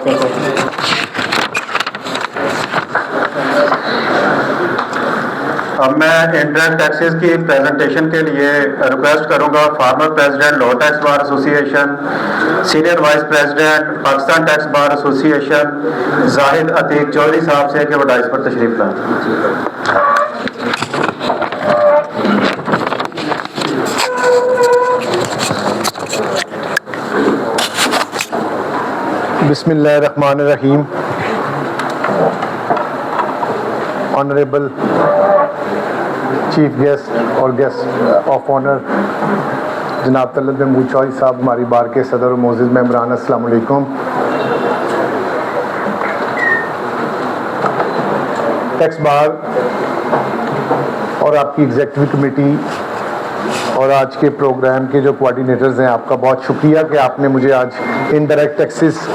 अब मैं indirect taxes की प्रेजेंटेशन के लिए रिक्वेस्ट करूंगा former president law tax bar association, senior vice president Pakistan tax bar association Zahid Atiq Chaudhry साहब से कि वो डाइस पर तशरीफ लाएं। बिस्मिल्लाहिर्रहमानिर्रहीम। ऑनरेबल चीफ गेस्ट और गेस्ट ऑफ ऑनर जनाब तलत महमूद चौधरी साहब, हमारी बार के सदर और मोअज़्ज़िज़ मेंबरान, अस्सलाम वालेकुम। टैक्स बार और आपकी एग्जीक्यूटिव कमेटी और आज के प्रोग्राम के जो कोऑर्डिनेटर्स हैं, आपका बहुत शुक्रिया कि आपने मुझे आज इनडायरेक्ट टैक्सेस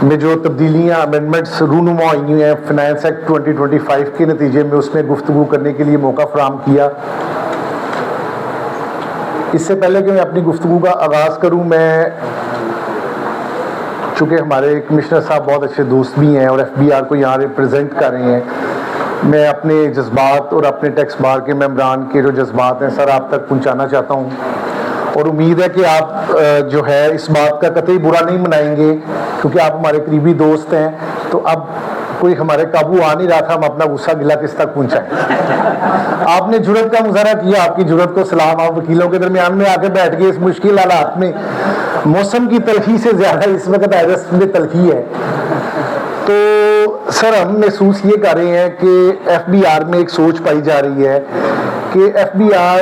में जो तब्दीलियाँ अमेंडमेंट्स रूनुमा आई हुई हैं फाइनेंस एक्ट 2025 के नतीजे में, उसमें गुफ्तगू करने के लिए मौका फराहम किया। इससे पहले कि मैं अपनी गुफ्तगू का आगाज़ करूँ, मैं चूँकि हमारे कमिश्नर साहब बहुत अच्छे दोस्त भी हैं और FBR को यहाँ रिप्रेजेंट कर रहे हैं, मैं अपने जज्बात और अपने टैक्स बार के मेंबरान के जो जज्बात हैं सर आप तक पहुँचाना चाहता हूँ, और उम्मीद है कि आप जो है इस बात का कतई बुरा नहीं मनाएंगे, क्योंकि आप हमारे करीबी दोस्त हैं। तो अब कोई हमारे काबू आ नहीं रहा था, हम अपना गुस्सा गिला किस तक पहुंचाएं। आपने जुर्रत का मुजाहरा किया, आपकी जुर्रत को सलाम। आप वकीलों के दरमियान में आके बैठ गए इस मुश्किल हालात में। मौसम की तलखी से ज़्यादा इस वक्त आयरस में तलखी है। तो सर हम महसूस ये कर रहे हैं कि FBR में एक सोच पाई जा रही है कि FBR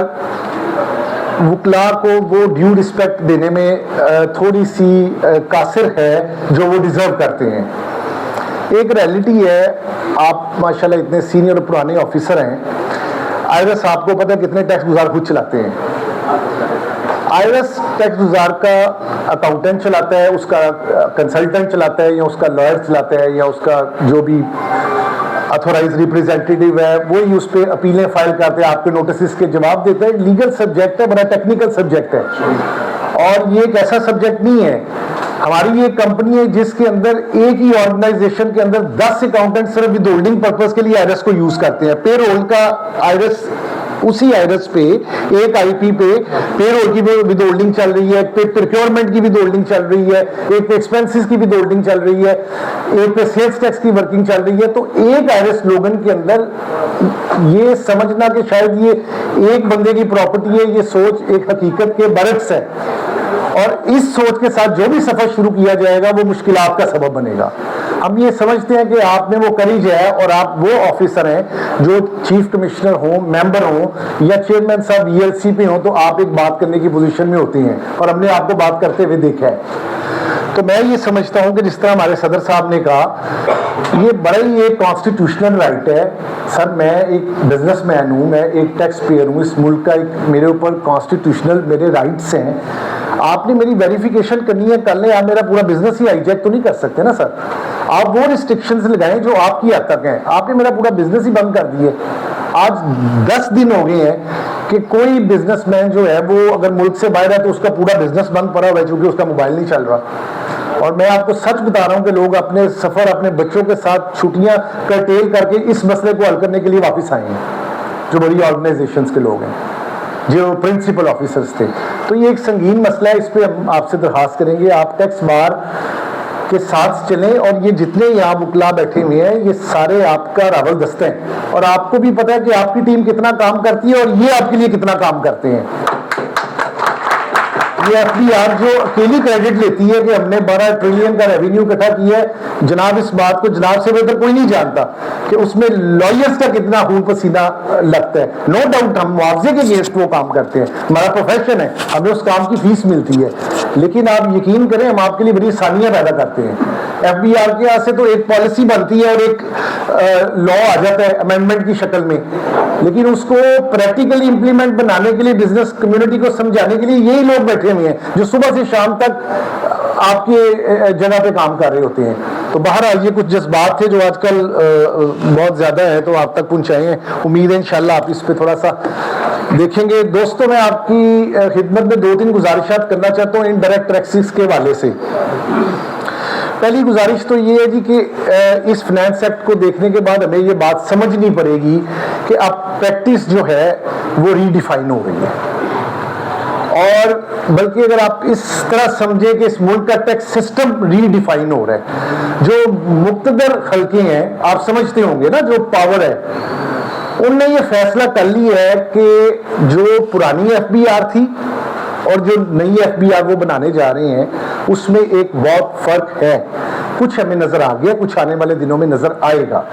वकला को वो ड्यू रिस्पेक्ट देने में थोड़ी सी कासिर है जो वो डिज़र्व करते हैं। एक रियलिटी है, आप माशाल्लाह इतने सीनियर और पुराने ऑफिसर हैं। आईआरएस आपको पता है कितने टैक्स गुजार खुद चलाते हैं। आईआरएस टैक्स गुजार का अकाउंटेंट चलाता है, उसका कंसल्टेंट चलाता है, या उसका लॉयर चलाता है, या उसका जो भी अथोराइज रिप्रेजेंटेटिव है वो ही उस पर अपीलें फाइल करते हैं, आपके नोटिस के जवाब देते हैं। लीगल सब्जेक्ट है, बड़ा टेक्निकल सब्जेक्ट है, और ये एक ऐसा सब्जेक्ट नहीं है। हमारी ये कंपनी है जिसके अंदर एक ही ऑर्गेनाइजेशन के अंदर 10 अकाउंटेंट सिर्फ विद होल्डिंग पर्पस के लिए आईआरएस को यूज करते हैं। पेरोल का आईआरएस, उसी आईआरएस पे एक आईपी पे पेरोल की भी विद होल्डिंग चल रही है, एक प्रोक्योरमेंट की भी होल्डिंग चल रही है, एक पे एक्सपेंसेस की भी होल्डिंग चल रही है, एक पे सेल्स टैक्स की वर्किंग चल रही है। तो एक आईआरएस लोगन के अंदर ये समझना कि शायद ये एक बंदे की प्रॉपर्टी है, ये सोच एक हकीकत के बरक्स है, और इस सोच के साथ जो भी सफर शुरू किया जाएगा वो मुश्किलात का सबब बनेगा। हम ये समझते हैं कि आपने वो करी जाए, और आप वो ऑफिसर हैं जो चीफ कमिश्नर हो, मेंबर हो, या चेयरमैन साहब ELC पे हो, तो आप एक बात करने की पोजीशन में होती हैं, और हमने आपको बात करते हुए देखा है। तो मैं ये समझता हूँ कि जिस तरह हमारे सदर साहब ने कहा, ये बड़ा ही एक कॉन्स्टिट्यूशनल राइट है। सर मैं एक बिजनेसमैन हूँ, मैं एक टैक्स पेयर हूँ, इस मुल्क का एक मेरे ऊपर कॉन्स्टिट्यूशनल मेरे राइट्स हैं। आपने मेरी वेरिफिकेशन करनी है, कर लें, आप मेरा पूरा बिजनेस ही हाईजैक तो नहीं कर सकते ना सर। आप वो रिस्ट्रिक्शंस लगाएं जो आपकी हद तक हैं। आपने मेरा पूरा बिजनेस ही बंद कर दिए। आज 10 दिन हो गए हैं कि कोई बिजनेसमैन जो है वो अगर मुल्क से बाहर है तो उसका पूरा बिजनेस बंद पड़ा हुआ है, क्योंकि उसका मोबाइल नहीं चल रहा। और मैं आपको सच बता रहा हूं कि लोग अपने सफर अपने बच्चों के साथ छुट्टियां कर्टेल करके इस मसले को हल करने के लिए वापस आए हैं, जो बड़ी ऑर्गेनाइजेशंस के लोग हैं, जो प्रिंसिपल ऑफिसर्स थे। तो ये एक संगीन मसला है, इस पर हम आपसे दरखास्त करेंगे आप टैक्स बार के साथ चलें, और ये जितने यहाँ वकला बैठे हुए हैं ये सारे आपका रावल दस्ते हैं, और आपको भी पता है कि आपकी टीम कितना काम करती है और ये आपके लिए कितना काम करते हैं। ये FBR जो अकेली क्रेडिट लेती है कि हमने 12 ट्रिलियन का रेवेन्यू इकट्ठा किया है, जनाब इस बात को जनाब से बेहतर कोई नहीं जानता कि उसमें लॉयर्स का कितना खून पसीना लगता है। नो डाउट हम मुआवजे के अगेंस्ट वो काम करते हैं, हमारा प्रोफेशन है, हमें उस काम की फीस मिलती है, लेकिन आप यकीन करें हम आपके लिए बड़ी आसानियां पैदा करते हैं। FBR के यहाँ से तो एक पॉलिसी बनती है और एक लॉ आ जाता है अमेंडमेंट की शक्ल में, लेकिन उसको प्रैक्टिकली इंप्लीमेंट बनाने के लिए, बिजनेस कम्युनिटी को समझाने के लिए यही लोग बैठे हुए हैं जो सुबह से शाम तक आपके जगह पे काम कर रहे होते हैं। तो बहरहाल ये कुछ जज्बात थे जो आजकल बहुत ज़्यादा है, तो आप तक पहुँचाए हैं। उम्मीद है इंशाल्लाह आप इस पर थोड़ा सा देखेंगे। दोस्तों, मैं आपकी खिदमत में 2-3 गुजारिशात करना चाहता हूँ इनडायरेक्ट टैक्सेस के हवाले से। पहली गुजारिश तो ये है जी कि इस फाइनेंस एक्ट को देखने के बाद हमें ये बात समझनी पड़ेगी कि अब प्रैक्टिस जो है वो रीडिफाइन हो रही है, और बल्कि अगर आप इस तरह समझे कि इस मुल्क का टैक्स सिस्टम रीडिफाइन हो रहा है। जो मुक्तदर हल्के हैं, आप समझते होंगे ना, जो पावर है, उनने ये फैसला कर लिया है कि जो पुरानी एफबीआर थी और जो नई एफबीआर वो बनाने जा रहे हैं, उसमें एक बहुत फर्क है। कुछ हमें नजर आ गया, कुछ आने वाले दिनों में नजर आएगा।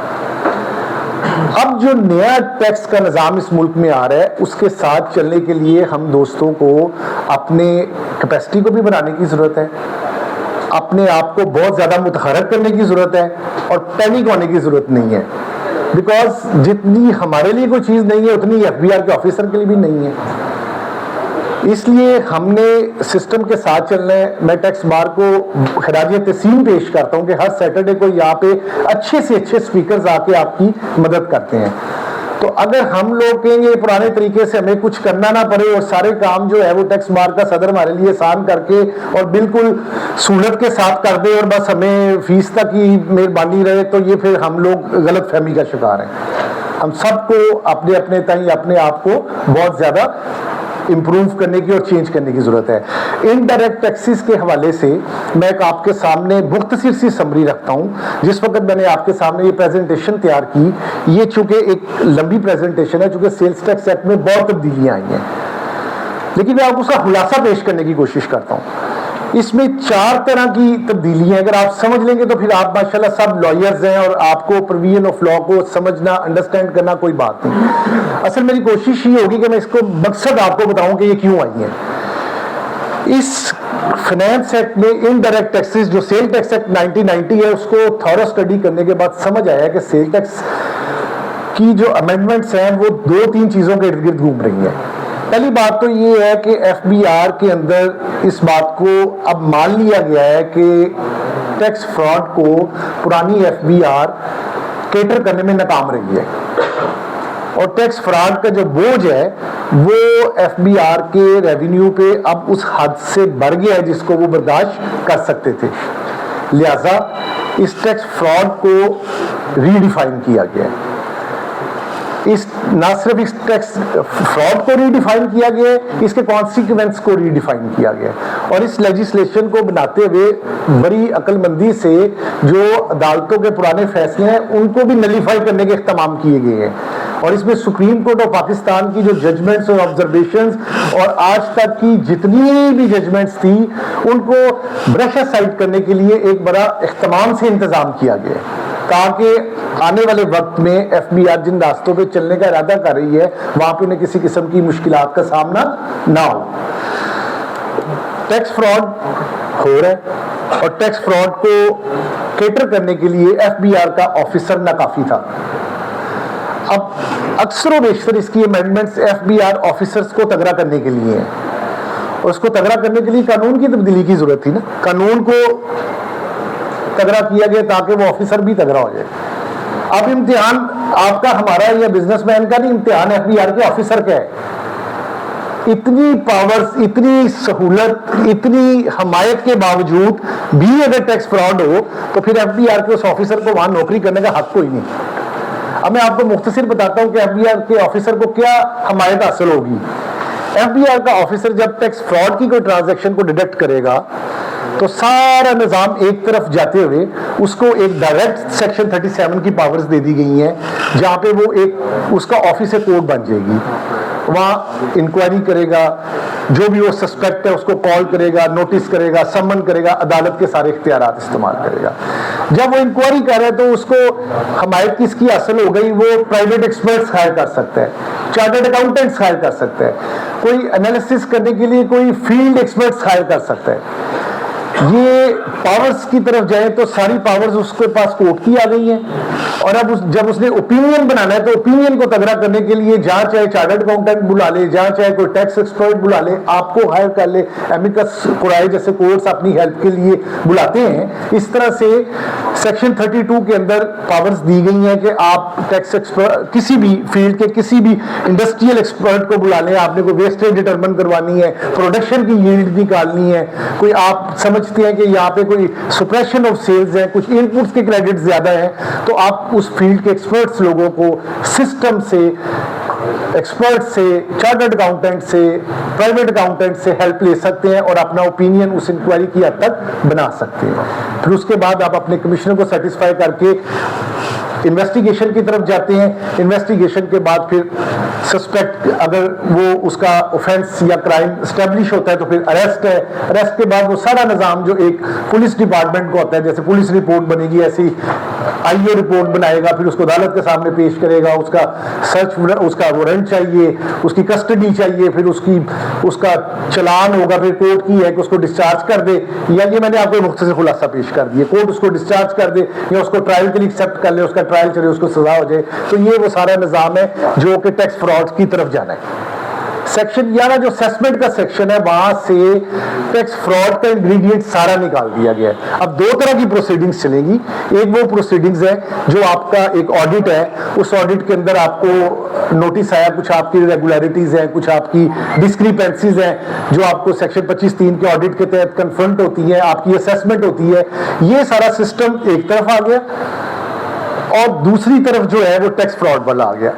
अब जो नया टैक्स का निज़ाम इस मुल्क में आ रहा है, उसके साथ चलने के लिए हम दोस्तों को अपने कैपेसिटी को भी बढ़ाने की ज़रूरत है, अपने आप को बहुत ज़्यादा मुतहरक करने की ज़रूरत है, और पैनिक होने की ज़रूरत नहीं है। बिकॉज जितनी हमारे लिए कोई चीज़ नहीं है, उतनी एफबीआर के ऑफिसर के लिए भी नहीं है। इसलिए हमने सिस्टम के साथ चलना है। मैं टैक्स बार को खराज तस्लीम पेश करता हूँ कि हर सैटरडे को यहाँ पे अच्छे से अच्छे स्पीकर्स आके आपकी मदद करते हैं। तो अगर हम लोग कहेंगे पुराने तरीके से हमें कुछ करना ना पड़े और सारे काम जो है वो टैक्स बार का सदर हमारे लिए आसान करके और बिल्कुल सहूलत के साथ कर दे और बस हमें फीस तक ही मेहरबानी रहे, तो ये फिर हम लोग गलत फहमी का शिकार हैं। हम सबको अपने अपने ताई अपने आप को बहुत ज़्यादा इंप्रूव करने की और चेंज करने की जरूरत है। इनडायरेक्ट टैक्सेस के हवाले से मैं एक आपके सामने मुख्तसर सी समरी रखता हूं। जिस वक्त मैंने आपके सामने ये प्रेजेंटेशन तैयार की, ये चूंकि एक लंबी प्रेजेंटेशन है, चूंकि सेल्स टैक्स एक्ट में बहुत तब्दीलियां आई हैं, लेकिन मैं आपको उसका खुलासा पेश करने की कोशिश करता हूं। इसमें 4 तरह की तब्दीलियां अगर आप समझ लेंगे तो फिर आप माशाल्लाह सब लॉयर्स हैं और आपको प्रोविजन ऑफ लॉ को समझना, अंडरस्टैंड करना कोई बात नहीं। असल मेरी कोशिश ये होगी कि मैं इसको मकसद आपको बताऊं कि ये क्यों आई है। इस फाइनेंस एक्ट में इनडायरेक्ट टैक्सेस, जो सेल टैक्स एक्ट 1990 है, उसको थॉरो स्टडी करने के बाद समझ आया कि सेल टैक्स की जो अमेंडमेंट्स हैं वो 2-3 चीजों के इर्द गिर्द घूम रही हैं। पहली बात तो ये है कि एफबीआर के अंदर इस बात को अब मान लिया गया है कि टैक्स फ्रॉड को पुरानी एफबीआर केटर करने में नाकाम रही है, और टैक्स फ्रॉड का जो बोझ है वो एफबीआर के रेवेन्यू पे अब उस हद से बढ़ गया है जिसको वो बर्दाश्त कर सकते थे। लिहाजा इस टैक्स फ्रॉड को रीडिफाइन किया गया है। इस ना सिर्फ इस टैक्स फ्रॉड को रीडिफाइन किया गया है, इसके कॉन्सिक्वेंस को रीडिफाइन किया गया है, और इस लेजिस्लेशन को बनाते हुए बड़ी अक्लमंदी से जो अदालतों के पुराने फैसले हैं उनको भी नलीफाई करने के इख्तिमाम किए गए हैं। और इसमें सुप्रीम कोर्ट ऑफ पाकिस्तान की जो जजमेंट्स और ऑब्जर्वेशंस और आज तक की जितनी भी जजमेंट्स थी उनको ब्रश असाइड करने के लिए एक बड़ा इख्तिमाम से इंतजाम किया गया है, ताकि आने वाले वक्त में एफबीआर जिन रास्तों पे चलने का इरादा कर रही है वहां पे उन्हें किसी किस्म की मुश्किलात का सामना ना हो। टैक्स फ्रॉड हो रहा है और टैक्स फ्रॉड को केटर करने के लिए एफबीआर का ऑफिसर नाकाफी था। अब अक्सर व बेशतर इसकी अमेंडमेंट्स एफबीआर ऑफिसर्स को तगड़ा करने के लिए हैं, और उसको तगड़ा करने के लिए कानून की तब्दीली की जरूरत थी ना। कानून को तगड़ा किया गया ताकि वो ऑफिसर भी तगड़ा हो जाए। अब इम्तिहान आपका, हमारा या बिजनेसमैन का नहीं, इम्तिहान एफबीआर के ऑफिसर का है। इतनी पावर्स, इतनी सहूलत, इतनी हमायत के बावजूद भी अगर टैक्स फ्रॉड हो तो फिर एफबीआर के उस ऑफिसर को वहां नौकरी करने का हक कोई नहीं। अब मैं आपको मुख्तसर बताता हूं कि एफबीआर के ऑफिसर को क्या हमायत हासिल होगी। एफबीआर का ऑफिसर जब टैक्स फ्रॉड की कोई ट्रांजैक्शन को डिटेक्ट करेगा तो सारा निजाम एक तरफ जाते हुए उसको एक डायरेक्ट सेक्शन 37 की पावर्स दे दी गई हैं, जहां पे वो एक उसका ऑफिस कोर्ट बन जाएगी। वहाँ इंक्वायरी करेगा, जो भी वो सस्पेक्ट है उसको कॉल करेगा, नोटिस करेगा, सम्मन करेगा, अदालत के सारे इख्तियारात इस्तेमाल करेगा। जब वो इंक्वायरी कर रहे हैं तो उसको हमायत किसकी हासिल हो गई, वो प्राइवेट एक्सपर्ट्स हायर कर सकते हैं, चार्टर्ड अकाउंटेंट्स हायर कर सकते हैं, कोई एनालिसिस करने के लिए कोई फील्ड एक्सपर्ट्स हायर कर सकते हैं। ये पावर्स की तरफ जाए तो सारी पावर्स उसके पास कोर्ट की आ गई हैं, और अब जब उसने ओपिनियन बनाना है तो ओपिनियन को तगड़ा करने के लिए जहां चाहे चार्टर्ड अकाउंटेंट बुला ले, जहां चाहे कोई टैक्स एक्सपर्ट बुला ले, आपको हायर कर ले, एमिकस कुराई जैसे कोर्ट्स अपनी हेल्प के लिए बुलाते हैं। इस तरह से सेक्शन 32 के अंदर पावर्स दी गई हैं कि आप टैक्स एक्सपर्ट, किसी भी फील्ड के किसी भी इंडस्ट्रियल एक्सपर्ट को बुला लें, आपने कोई वेस्टेज डिटरमिन करवानी है, प्रोडक्शन की यील्ड निकालनी है, कोई आप समझते हैं कि यहाँ पे कोई सुप्रेशन ऑफ सेल्स है, कुछ इनपुट्स के क्रेडिट ज्यादा है, तो आप उस फील्ड के एक्सपर्ट्स लोगों को सिस्टम से, एक्सपर्ट से, चार्टर्ड अकाउंटेंट से, प्राइवेट अकाउंटेंट से हेल्प ले सकते हैं और अपना ओपिनियन उस इंक्वायरी की हद तक बना सकते हैं। फिर उसके बाद आप अपने कमिश्नर को सेटिस्फाई करके इन्वेस्टिगेशन की तरफ जाते हैं। इन्वेस्टिगेशन के बाद फिर सस्पेक्ट अगर वो उसका ऑफेंस या क्राइम स्टैब्लिश होता है तो फिर अरेस्ट है। अरेस्ट के बाद वो सारा निज़ाम जो एक पुलिस डिपार्टमेंट को होता है, जैसे पुलिस रिपोर्ट बनेगी ऐसी आईओ रिपोर्ट बनाएगा, फिर उसको अदालत के सामने पेश करेगा, उसका सर्च, उसका वारंट चाहिए, उसकी कस्टडी चाहिए, फिर उसका चलान होगा, फिर कोर्ट की है कि उसको डिस्चार्ज कर दे, या ये मैंने आपको मुख्तसर खुलासा पेश कर दिया, कोर्ट उसको डिस्चार्ज कर दे या उसको ट्रायल के लिए एक्सेप्ट कर ले, उसका ट्रायल चले, उसको सजा हो जाए। तो ये वो सारा निज़ाम है जो कि टैक्स फ्रॉड की तरफ जाना है। सेक्शन 11 जो असेसमेंट का सेक्शन है, वहां से टैक्स फ्रॉड का इंग्रेडिएंट सारा निकाल दिया गया है। अब दो तरह की प्रोसीडिंग्स चलेंगी। एक वो प्रोसीडिंग्स है जो आपका एक ऑडिट है, उस ऑडिट के अंदर आपको नोटिस आया, कुछ आपकी इरेगुलरिटीज हैं, कुछ आपकी डिस्क्रिपेंसीज हैं जो आपको सेक्शन 25(3) के ऑडिट के तहत कन्फ्रंट होती है, आपकी असेसमेंट होती है। ये सारा सिस्टम एक तरफ आ गया और दूसरी तरफ जो है वो टैक्स फ्रॉड वाला आ गया।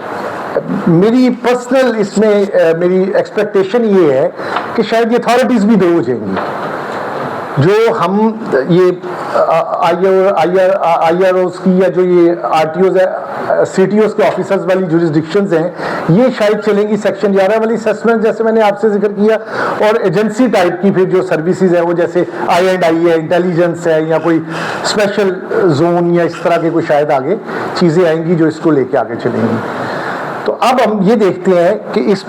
मेरी पर्सनल इसमें मेरी एक्सपेक्टेशन ये है कि शायद ये अथॉरिटीज भी दो हो जाएंगी। जो हम ये IROs की या जो ये RTOs है, CTOs के ऑफिसर्स वाली जुरिस्डिक्शंस हैं, ये शायद चलेंगी सेक्शन 11 वाली असेसमेंट, जैसे मैंने आपसे जिक्र किया, और एजेंसी टाइप की फिर जो सर्विसेज है वो जैसे I&I है, इंटेलिजेंस है, या कोई स्पेशल जोन या इस तरह के कोई शायद आगे चीज़ें आएंगी जो इसको लेके आगे चलेंगी। तो अब हम ये देखते हैं कि इस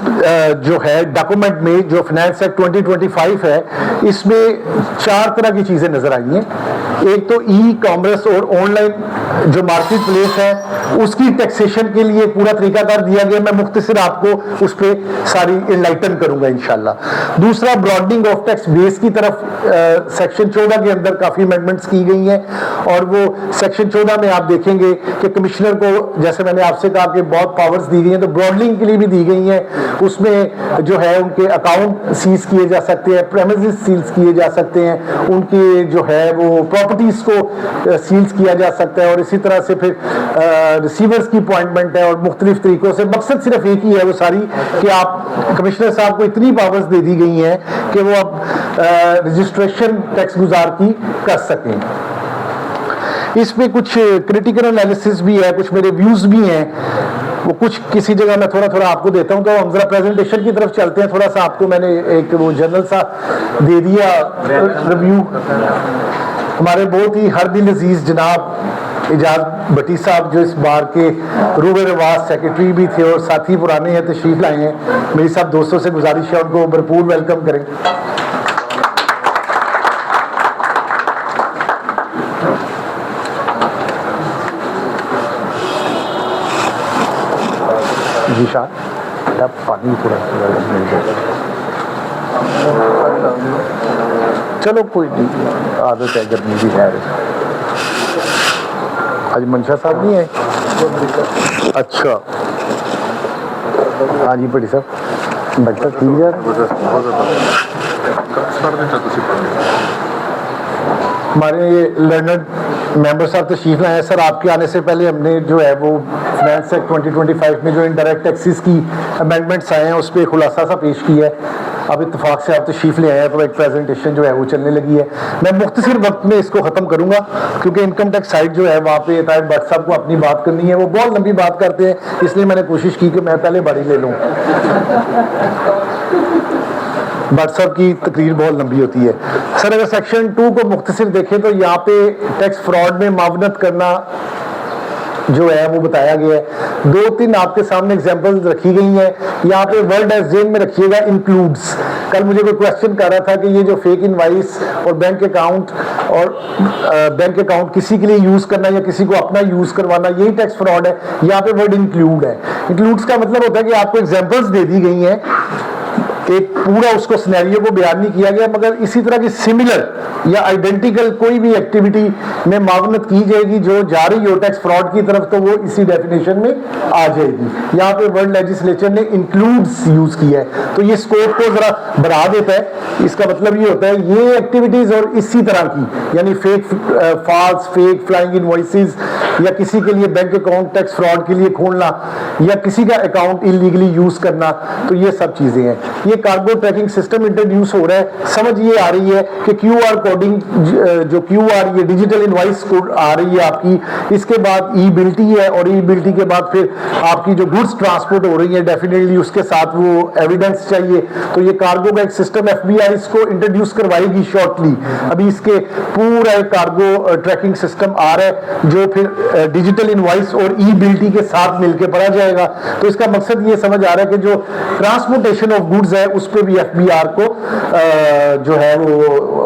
जो है डॉक्यूमेंट में जो फाइनेंस एक्ट 2025 है, इसमें 4 तरह की चीज़ें नज़र आई हैं। एक तो ई कॉमर्स और ऑनलाइन जो मार्केट प्लेस है उसकी टैक्सेशन के लिए पूरा तरीका कर दिया गया। मैं मुख्तसर आपको उस पर सारी इनलाइटन करूंगा इंशाल्लाह। दूसरा, ब्रॉडनिंग ऑफ टैक्स बेस की तरफ सेक्शन 14 के अंदर काफ़ी अमेंडमेंट्स की गई हैं, और वो सेक्शन 14 में आप देखेंगे कि कमिश्नर को, जैसे मैंने आपसे कहा कि बहुत पावर्स दी गई हैं, तो ब्रॉडनिंग के लिए भी दी गई हैं। उसमें जो है उनके अकाउंट सीज किए जा सकते हैं, प्रेमिसेस सील्स किए जा सकते हैं, उनके जो है वो प्रॉपर्टीज को सील्स किया जा सकता है, और इसी तरह से फिर रिसीवर्स की अपॉइंटमेंट है, और मुख्तलिफ तरीकों से। मकसद सिर्फ एक ही है वो सारी कि आप कमिश्नर साहब को इतनी पावर्स दे दी गई हैं कि वो अब रजिस्ट्रेशन टैक्स गुजार की कर सकें। इसमें कुछ क्रिटिकल एनालिसिस भी है, कुछ मेरे व्यूज भी हैं, वो कुछ किसी जगह मैं थोड़ा थोड़ा आपको देता हूं। तो हम जरा प्रेजेंटेशन की तरफ चलते हैं। थोड़ा सा आपको मैंने एक वो जनरल सा दे दिया रिव्यू। हमारे बहुत ही हर दिल अजीज जनाब इजाज भट्टी साहब, जो इस बार के रूबे रिवाज सेक्रेटरी भी थे और साथी पुराने हैं, तशरीफ लाए हैं। मेरी सब दोस्तों से गुजारिश है उनको भरपूर वेलकम करें। जी शाह, पानी थोड़ा चलो कोई नहीं, आदत है गर्मी की है। आज मंशा साहब नहीं है? अच्छा, हाँ जी भट्टी साहब, डॉक्टर ठीक है। हमारे लर्नड मेंबर साहब तशरीफ लाए हैं। सर, आपके आने से पहले हमने जो है वो फाइनेंस एक्ट 2025 में जो इनडायरेक्ट टैक्सेस की अमेंडमेंट्स आए हैं उस पर खुलासा सा पेश किया है। अब इत्तेफाक से आप तशरीफ ले आए हैं तो एक प्रेजेंटेशन जो है वो चलने लगी है। मैं मुख्तसर वक्त में इसको ख़त्म करूँगा क्योंकि इनकम टैक्स साइड जो है वहाँ पे ताहिर भट्ट साहब को अपनी बात करनी है। वो बहुत लंबी बात करते हैं, इसलिए मैंने कोशिश की कि मैं पहले बारी ले लूँ। भट्ट साहब की तकरीर बहुत लंबी होती है। सर, अगर सेक्शन 2 को मुख्तसर देखें तो यहाँ पे टैक्स फ्रॉड में मावनत करना जो है वो बताया गया है। 2-3 आपके सामने एग्जांपल्स रखी गई हैं। यहाँ पे वर्ड एज जेन में रखिएगा इंक्लूड्स। कल मुझे कोई क्वेश्चन कर रहा था कि ये जो फेक इनवाइस और बैंक अकाउंट किसी के लिए यूज करना या किसी को अपना यूज करवाना, यही टैक्स फ्रॉड है। यहाँ पे वर्ड इंक्लूड है। इंक्लूड्स का मतलब होता है कि आपको एग्जांपल्स दे दी गई हैं, एक पूरा उसको सिनेरियो को बयान नहीं किया गया, मगर इसी तरह की सिमिलर या आइडेंटिकल कोई भी एक्टिविटी में मावनत की जाएगी जो जा रही हो टैक्स फ्रॉड की तरफ, तो वो इसी डेफिनेशन में आ जाएगी। यहाँ पे वर्ल्ड लेजिस्लेचर ने इंक्लूड्स यूज किया है, तो ये स्कोप को जरा बढ़ा देता है। इसका मतलब ये होता है ये एक्टिविटीज और इसी तरह की, यानी फेक फ्लाइंग इनवॉइसेस या किसी के लिए बैंक अकाउंट टैक्स फ्रॉड के लिए खोलना या किसी का अकाउंट इलीगली यूज करना, तो ये सब चीजें हैं। ये कार्गो ट्रैकिंग सिस्टम इंट्रोड्यूस हो रहा है। समझ ये आ रही है कि क्यूआर कोडिंग, जो क्यूआर ये डिजिटल इनवॉइस कोड आ रही है आपकी, इसके बाद ई बिल्टी है और ई बिल्टी के बाद फिर आपकी जो गुड्स ट्रांसपोर्ट हो रही है, डेफिनेटली उसके साथ वो एविडेंस चाहिए। तो ये कार्गो का एक सिस्टम एफबीआई इसको इंट्रोड्यूस करवाएगी शॉर्टली। अभी इसके पूरा एक कार्गो ट्रैकिंग सिस्टम आ रहा है जो फिर डिजिटल इनवॉइस और ई बिल्टी के साथ मिलकर पढ़ा जाएगा। तो इसका मकसद ये समझ आ रहा है कि जो ट्रांसपोर्टेशन ऑफ गुड्स है उस पर भी एफबीआर को जो है वो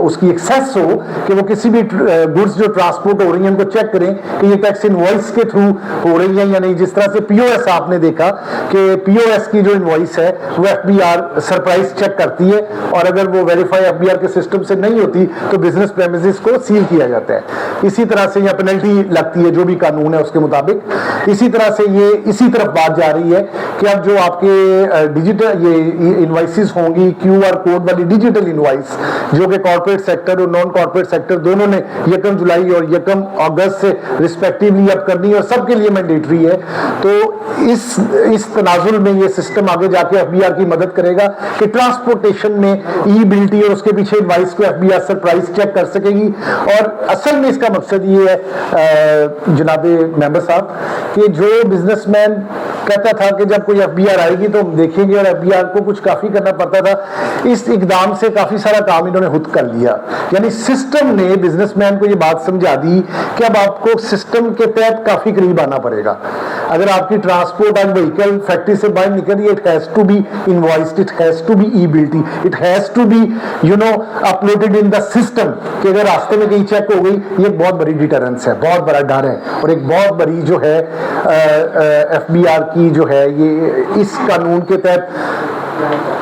उसकी एक्सेस हो कि वो किसी भी गुड्स जो ट्रांसपोर्ट हो रही है उनको चेक करें कि ये टैक्स इनवॉइस के थ्रू हो रही है या नहीं। जिस तरह से पीओएस आपने देखा कि पीओएस की जो इनवॉइस है वो एफबीआर सरप्राइज चेक करती है और अगर वो वेरीफाई एफबीआर के सिस्टम से नहीं होती तो बिजनेस प्रेमिसेस को सील किया जाता है। इसी तरह से यहाँ पेनल्टी लगती है जो भी कानून है उसके मुताबिक। इसी तरह से ये इसी तरफ बात जा रही है कि अब जो आपके डिजिटल ये इनवॉइसेस होंगी, क्यूआर कोड वाली डिजिटल इनवॉइस जो कि कॉर्पोरेट सेक्टर और नॉन कॉर्पोरेट सेक्टर दोनों ने 1 जुलाई और 1 अगस्त से रिस्पेक्टिवली अब करनी है और सबके लिए मैंडेटरी है। तो इस तनाजुल में ये सिस्टम आगे जाके एफबीआर की मदद करेगा कि ट्रांसपोर्टेशन में ई बिल्टी और उसके पीछे इनवॉइस को एफबीआर सरप्राइज चेक कर सकेगी। और असल में इसका मकसद ये है जनाबे मेंबर साहब कि जो बिजनेसमैन कहता था कि जब कोई एफबीआर आएगी तो हम देखेंगे, और एफबीआर को कुछ काफी करना पड़ता था, इस इकदाम से काफी सारा काम इन्होंने खुद कर लिया। यानी सिस्टम ने बिजनेसमैन को ये बात समझा दी कि अब आपको सिस्टम के तहत काफी करीब आना पड़ेगा। अगर आपकी ट्रांसपोर्ट आज व्हीकल फैक्ट्री से बाहर निकल रही है, it has to be invoiced, it has to be e बिल्टी, it has to be uploaded in the system कि अगर रास्ते में कहीं चेक हो गई। ये बहुत बड़ी डिटरेंस है, बहुत बड़ा डर है और एक बहुत बड़ी जो है एफबीआर की जो है ये इस कानून के तहत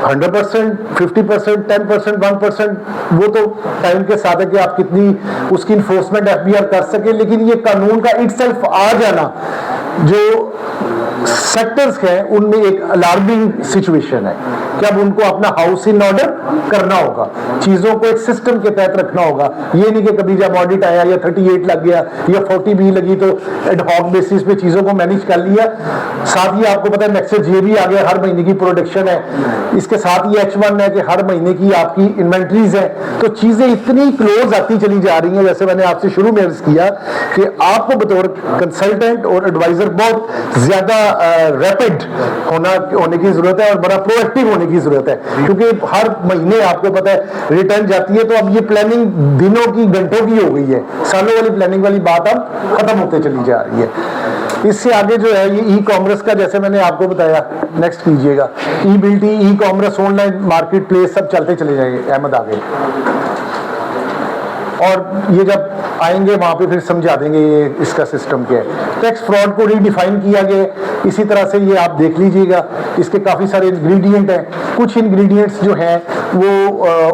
100%, 50%, 10%, 1% वो तो टाइम के साथ है कि आप कितनी उसकी इन्फोर्समेंट एफबीआर कर सके। लेकिन ये कानून का इटसेल्फ आ जाना जो सेक्टर्स हैं उनमें एक अलार्मिंग सिचुएशन है कि अब उनको अपना हाउस इन ऑर्डर करना होगा, चीजों को एक सिस्टम के तहत रखना होगा। ये नहीं कि कभी जब ऑडिट आया या 38 लग गया या 40B लगी तो एडहॉक बेसिस पे चीजों को मैनेज कर लिया। साथ ही आपको पता है नेक्स्ट ये भी आ गया, हर महीने की प्रोडक्शन है, इसके साथ ही H1 है कि हर महीने की आपकी इन्वेंट्रीज है। तो चीजें इतनी क्लोज आती चली जा रही हैं, जैसे मैंने आपसे शुरू में अर्ज किया कि आपको बतौर कंसल्टेंट और एडवाइजर बहुत ज्यादा रैपिड होने की जरूरत है और बड़ा प्रोएक्टिव होने की जरूरत है, क्योंकि हर महीने आपको पता है रिटर्न जाती है। तो अब ये प्लानिंग दिनों की घंटों की हो गई है, सालों वाली प्लानिंग वाली बात अब खत्म होते चली जा रही है। इससे आगे जो है ये ई कॉमर्स का, जैसे मैंने आपको बताया, नेक्स्ट कीजिएगा, ई बिल्टी, e commerce, online market place सब चलते चले जाएंगे। अहमद आगे और ये जब आएंगे वहां पे फिर समझा देंगे ये इसका सिस्टम क्या है। टैक्स फ्रॉड को रीडिफाइन किया गया। इसी तरह से ये आप देख लीजिएगा, इसके काफी सारे इंग्रेडिएंट हैं। कुछ इंग्रेडिएंट्स जो हैं वो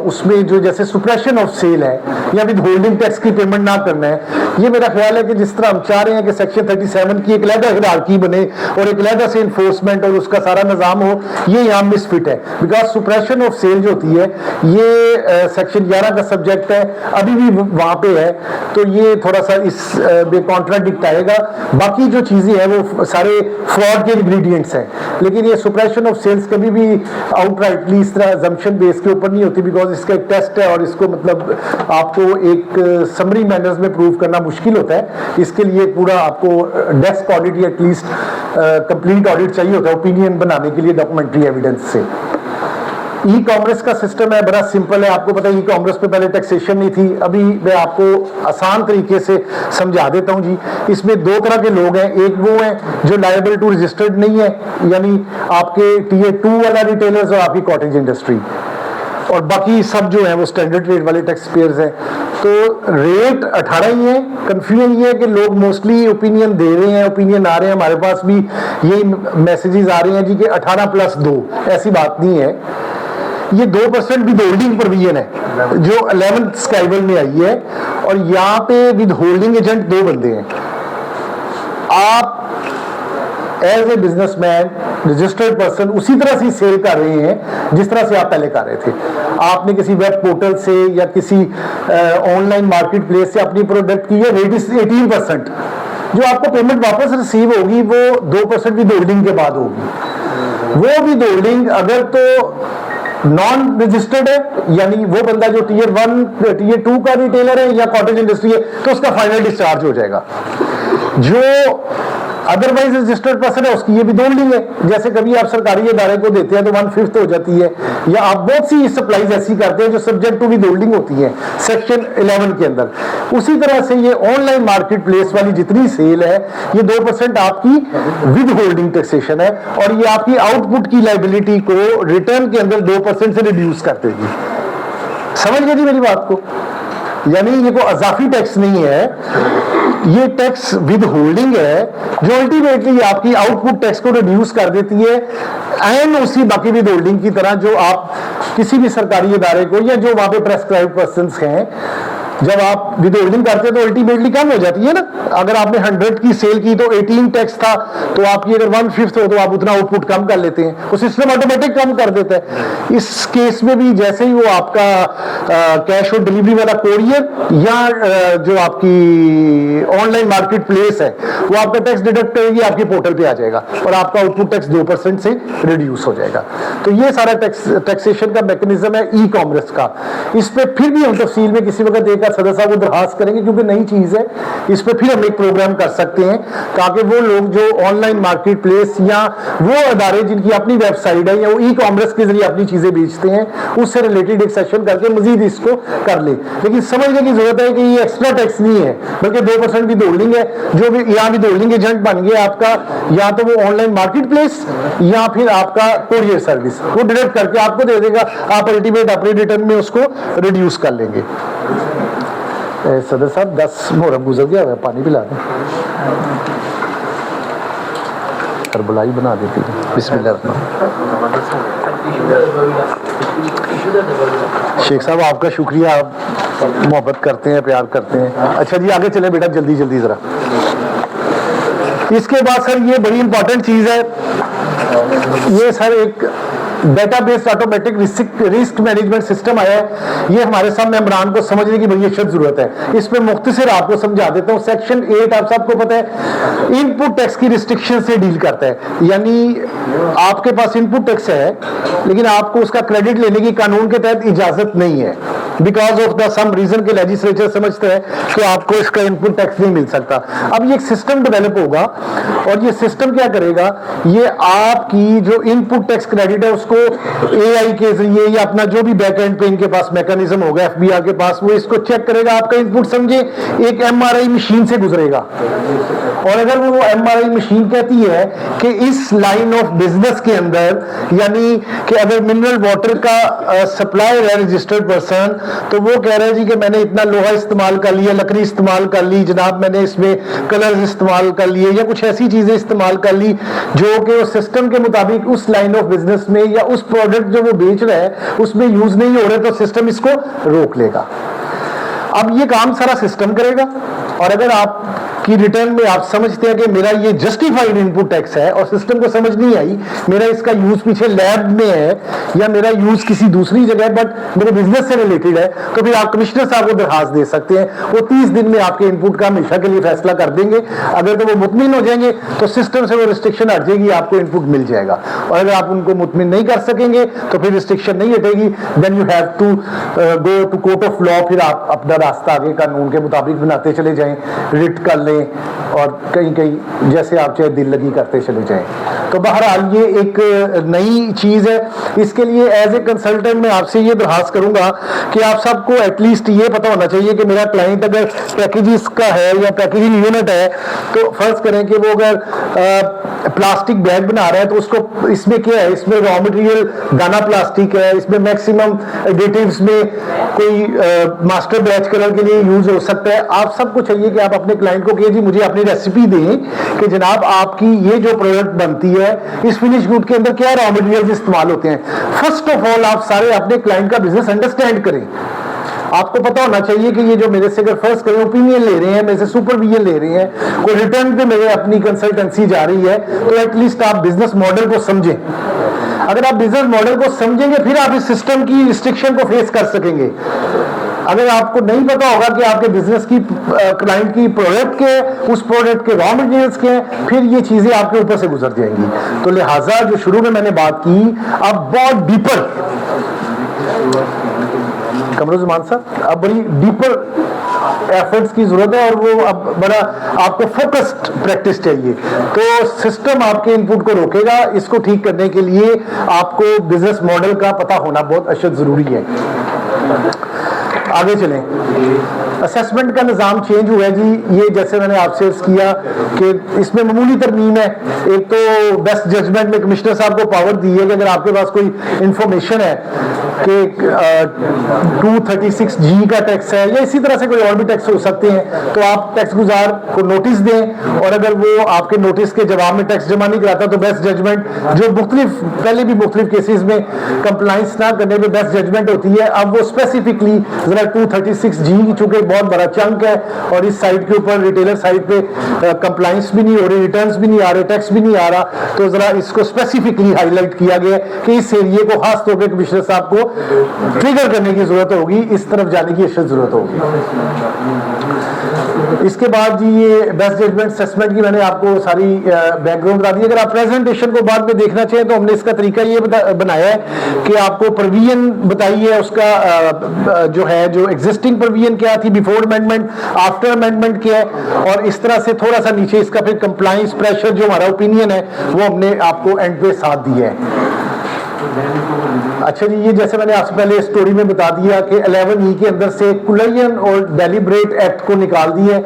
उसमें जो जैसे सुप्रेशन ऑफ सेल है या विद होल्डिंग टैक्स की पेमेंट ना करना है, ये मेरा ख्याल है कि जिस तरह हम चाह रहे हैं कि सेक्शन 37 की एक अलग हिरार्की बने और एक अलग से इन्फोर्समेंट और उसका सारा निजाम हो, ये यहाँ मिसफिट है। बिकॉज सुप्रेशन ऑफ सेल जो होती है ये सेक्शन 11 का सब्जेक्ट है, अभी भी वहां पे है, तो ये थोड़ा सा इस कॉन्ट्राडिक्ट आएगा। बाकी जो चीजें हैं वो सारे फ्रॉड के इंग्रेडिएंट्स हैं, लेकिन ये सुप्रेशन ऑफ सेल्स कभी भी आउटराइटली इस तरह अजम्पशन बेस के ऊपर नहीं होती, बिकॉज इसका एक टेस्ट है और इसको मतलब आपको एक समरी मैनर्स में प्रूव करना मुश्किल होता है। इसके लिए पूरा आपको डेस्क ऑडिट या एटलीस्ट कंप्लीट ऑडिट चाहिए होता है ओपिनियन बनाने के लिए डॉक्यूमेंट्री एविडेंस से। ई कॉमर्स का सिस्टम है, बड़ा सिंपल है। आपको पता है ई कॉमर्स पे पहले टैक्सेशन नहीं थी। अभी मैं आपको आसान तरीके से समझा देता हूं जी। इसमें दो तरह के लोग हैं, एक वो हैं जो लायबल टू रजिस्टर्ड नहीं है, यानी आपके टीयर 2 वाला रिटेलर्स और आपकी कॉटेज इंडस्ट्री, और बाकी सब जो है वो स्टैंडर्ड रेट वाले टैक्स पेयर्स हैं। तो रेट 18 ही है। कंफ्यूजन ये है कि लोग मोस्टली ओपिनियन दे रहे हैं, ओपिनियन आ रहे हैं, हमारे पास भी यही मैसेजेस आ रहे हैं जी कि 18+2, ऐसी बात नहीं है। ये 2% विद होल्डिंग प्रोविजन है जो 11th स्काइबल में आई है, और यहाँ पे विद होल्डिंग एजेंट 2 बंदे हैं। आप as a businessman registered person उसी तरह से सेल कर रहे हैं जिस तरह से आप पहले कर रहे थे। आपने किसी वेब पोर्टल से या किसी ऑनलाइन मार्केट प्लेस से अपनी प्रोडक्ट की है, रेट 18%। जो आपको पेमेंट वापस रिसीव होगी वो 2% विद होल्डिंग के बाद होगी। वो विद होल्डिंग अगर तो नॉन रजिस्टर्ड है, यानी वो बंदा जो टीयर 1 टीयर 2 का रिटेलर है या कॉटेज इंडस्ट्री है, तो उसका फाइनल डिस्चार्ज हो जाएगा। जो अदरवाइज रजिस्टर्ड पर्सन है उसकी ये भी होल्डिंग है। जैसे कभी आप सरकारी इदारे को देते हैं तो 1/5 हो जाती है, या आप बहुत सी सप्लाईज ऐसी करते हैं जो सब्जेक्ट टू विद होल्डिंग होती है सेक्शन 11 के अंदर। उसी तरह से ये ऑनलाइन मार्केट प्लेस वाली जितनी सेल है ये 2% आपकी विद होल्डिंग टैक्सेशन है, और ये आपकी आउटपुट की लाइबिलिटी को रिटर्न के अंदर 2% से रिड्यूस कर देगी। समझ गए जी मेरी बात को? यानी ये कोई अजाफी टैक्स नहीं है, ये टैक्स विद होल्डिंग है जो अल्टीमेटली आपकी आउटपुट टैक्स को रिड्यूस कर देती है, एंड उसी बाकी विद होल्डिंग की तरह जो आप किसी भी सरकारी इदारे को या जो वहां पे प्रेस्क्राइब पर्संस हैं, जब आप विद होल्डिंग करते हैं तो अल्टीमेटली कम हो जाती है ना। अगर आपने 100 की सेल की तो 18 टैक्स था, तो आपकी अगर 1/5 हो तो आप उतना आउटपुट कम कर लेते हैं, वो सिस्टम ऑटोमेटिक कम कर देता है। इस केस में भी जैसे ही वो आपका कैश ऑन डिलीवरी वाला कोरियर या जो आपकी ऑनलाइन मार्केट प्लेस है वो आपका टैक्स डिडक्ट करेगी, आपके पोर्टल पे आ जाएगा और आपका आउटपुट टैक्स 2% से रिड्यूस हो जाएगा। तो ये सारा टैक्सेशन का मैकेनिज्म है ई कॉमर्स का। इस पर फिर भी हम तफसील में किसी वक्त एक सदस्य साहब को दरखास्त करेंगे, क्योंकि नई चीज है। इस पर फिर हम एक प्रोग्राम कर सकते हैं ताकि वो लोग जो ऑनलाइन मार्केट प्लेस या वो अदारे जिनकी अपनी वेबसाइट है या वो ई कॉमर्स के जरिए अपनी चीजें बेचते हैं, उससे रिलेटेड एक सेशन करके मजीद इसको कर ले। लेकिन समझने की जरूरत है कि ये एक्स्ट्रा टैक्स नहीं है, बल्कि 2% की होल्डिंग है। जो भी यहाँ भी होल्डिंग एजेंट बन गया आपका, या तो वो ऑनलाइन मार्केट प्लेस या फिर आपका कोरियर सर्विस, वो डायरेक्ट करके आपको दे देगा। आप अल्टीमेट अपने रिटर्न में उसको रिड्यूस कर लेंगे। सदर साहब 10 मुहर्रम गुजर गया है, पानी पिला दें, करबलाई बना देती है। बिस्मिल्लाह। शेख साहब आपका शुक्रिया, आप मोहब्बत करते हैं, प्यार करते हैं। अच्छा जी आगे चले बेटा, जल्दी जल्दी जरा। इसके बाद सर ये बड़ी इंपॉर्टेंट चीज है, ये सर एक database automatic risk management system आया है। ये हमारे सब मेंबरान को समझने की बड़ी अशद जरूरत है। इसमें मुख्तसर आपको समझा देता हूँ। सेक्शन 8 आप सबको पता है इनपुट टैक्स की रिस्ट्रिक्शन से डील करता है, यानी आपके पास इनपुट टैक्स है लेकिन आपको उसका क्रेडिट लेने की कानून के तहत इजाजत नहीं है, because of the some reason के लेजिस्लेचर समझते हैं कि आपको इसका इनपुट टैक्स नहीं मिल सकता। अब ये एक सिस्टम डेवलप होगा और ये सिस्टम क्या करेगा, ये आपकी जो इनपुट टैक्स क्रेडिट है उसको एआई के जरिए या अपना जो भी बैक एंड पे इनके पास मैकेनिज्म होगा एफबीआर के पास, वो इसको चेक करेगा। आपका इनपुट समझे एक एमआरआई मशीन से गुजरेगा, और अगर वो एमआरआई मशीन कहती है कि इस लाइन ऑफ बिजनेस के अंदर, यानी कि अगर मिनरल वाटर का सप्लायर है रजिस्टर्ड पर्सन, तो वो कह रहे हैं जी कि मैंने इतना लोहा इस्तेमाल कर लिया, लकड़ी इस्तेमाल कर ली जनाब, मैंने इसमें कलर्स इस्तेमाल कर लिए या कुछ ऐसी चीजें इस्तेमाल कर ली जो कि उस सिस्टम के मुताबिक उस लाइन ऑफ बिजनेस में या उस प्रोडक्ट जो वो बेच रहा है उसमें यूज नहीं हो रहे, तो सिस्टम इसको रोक लेगा। अब ये काम सारा सिस्टम करेगा, और अगर आप की रिटर्न में आप समझते हैं कि मेरा ये जस्टिफाइड इनपुट टैक्स है और सिस्टम को समझ नहीं आई, मेरा इसका यूज पीछे लैब में है या मेरा यूज किसी दूसरी जगह है बट मेरे बिजनेस से रिलेटेड है, तो फिर आप कमिश्नर साहब को दरखास्त दे सकते हैं। वो 30 दिन में आपके इनपुट का हमेशा के लिए फैसला कर देंगे। अगर तो वो मुतमिन हो जाएंगे तो सिस्टम से वो रिस्ट्रिक्शन हट जाएगी, आपको इनपुट मिल जाएगा। और अगर आप उनको मुतमिन नहीं कर सकेंगे तो फिर रिस्ट्रिक्शन नहीं हटेगी, then you have to go to court of law. फिर आप अपना रास्ता आगे कानून के मुताबिक बनाते चले जाएं, रिट कर लें लें और कहीं कहीं जैसे आप चाहे दिल लगी करते चले जाएं। तो बहरहाल ये एक नई चीज़ है। इसके लिए एज ए कंसल्टेंट मैं आपसे ये दरखास्त करूंगा कि आप सबको एटलीस्ट ये पता होना चाहिए कि मेरा क्लाइंट अगर पैकेजेस का है या पैकेजिंग यूनिट है, तो फर्ज करें कि वो अगर प्लास्टिक बैग बना रहा है तो उसको इसमें क्या है, इसमें रॉ मटेरियल दाना प्लास्टिक है, इसमें मैक्सिमम एडिटिव्स में कोई मास्टर बैच कलर के लिए यूज हो सकता है। आप सबको चाहिए कि आप अपने क्लाइंट को कहिए जी मुझे अपनी रेसिपी दें कि जनाब आपकी ये जो प्रोडक्ट बनती है इस फिनिश गुड के अंदर क्या रॉ मटेरियल इस्तेमाल होते हैं। फर्स्ट ऑफ ऑल आप सारे अपने क्लाइंट का बिजनेस अंडरस्टैंड करें। आपको पता होना चाहिए कि ये जो मेरे से अगर फर्स्ट करें ओपिनियन ले रहे हैं, मेरे से सुपरविजन ले रहे हैं, कोई रिटर्न पे मेरे अपनी कंसल्टेंसी जा रही है, तो एटलीस्ट आप बिजनेस मॉडल को समझें। अगर आप बिजनेस मॉडल को समझेंगे फिर आप इस सिस्टम की रिस्ट्रिक्शन को फेस कर सकेंगे। अगर आपको नहीं पता होगा कि आपके बिजनेस की क्लाइंट की प्रोडक्ट के उस प्रोडक्ट के रॉ मटेरियल्स के फिर ये चीजें आपके ऊपर से गुजर जाएंगी। तो लिहाजा जो शुरू में मैंने बात की, अब बहुत डीपर कमरुज़्ज़मान साहब, अब बड़ी डीपर एफर्ट्स की जरूरत है और वो अब बड़ा आपको फोकस्ड प्रैक्टिस चाहिए। तो सिस्टम आपके इनपुट को रोकेगा, इसको ठीक करने के लिए आपको बिजनेस मॉडल का पता होना बहुत अशद जरूरी है। आगे चलें, असेसमेंट का निज़ाम चेंज हुआ है जी। ये जैसे मैंने आपसे अर्ज किया कि इसमें मामूली तरमीम है। एक तो बेस्ट जजमेंट में कमिश्नर साहब को पावर दी है कि अगर आपके पास कोई इंफॉर्मेशन है कि 236G का टैक्स है या इसी तरह से कोई और भी टैक्स हो सकते हैं, तो आप टैक्स गुजार को नोटिस दें और अगर वो आपके नोटिस के जवाब में टैक्स जमा नहीं कराता तो बेस्ट जजमेंट, जो मुख्तलिफ पहले भी मुख्तलिफ केसेस में कंप्लाइंस ना करने पर बेस्ट जजमेंट होती है, अब वो स्पेसिफिकली 236G चूंकि बहुत बड़ा चंक है और इस साइड के ऊपर रिटेलर साइड पे कंप्लाइंस भी नहीं हो रही, रिटर्न्स भी नहीं आ रहे, टैक्स भी नहीं आ रहा, तो जरा इसको स्पेसिफिकली हाईलाइट किया गया कि इस एरिया को खास तौर पे कमिश्नर साहब को ट्रिगर करने की जरूरत होगी, इस तरफ जाने की अशद जरूरत होगी। इसके बाद जी ये बेस्ट जजमेंट असेसमेंट की मैंने आपको सारी बैकग्राउंड बता दी। अगर आप प्रेजेंटेशन को बाद में देखना चाहें तो हमने इसका तरीका ये बनाया है कि आपको प्रोविजन बताई है, उसका जो है जो एग्जिस्टिंग प्रोविजन क्या थी बिफोर अमेंडमेंट, आफ्टर अमेंडमेंट क्या है, और इस तरह से थोड़ा सा नीचे इसका फिर कंप्लाइंस प्रेशर जो हमारा ओपिनियन है वो हमने आपको एंड पे साथ दिया है। अच्छा जी, ये जैसे मैंने आपसे पहले स्टोरी में बता दिया कि 11E के अंदर से कुलियन और डेलिब्रेट एक्ट को निकाल दिए,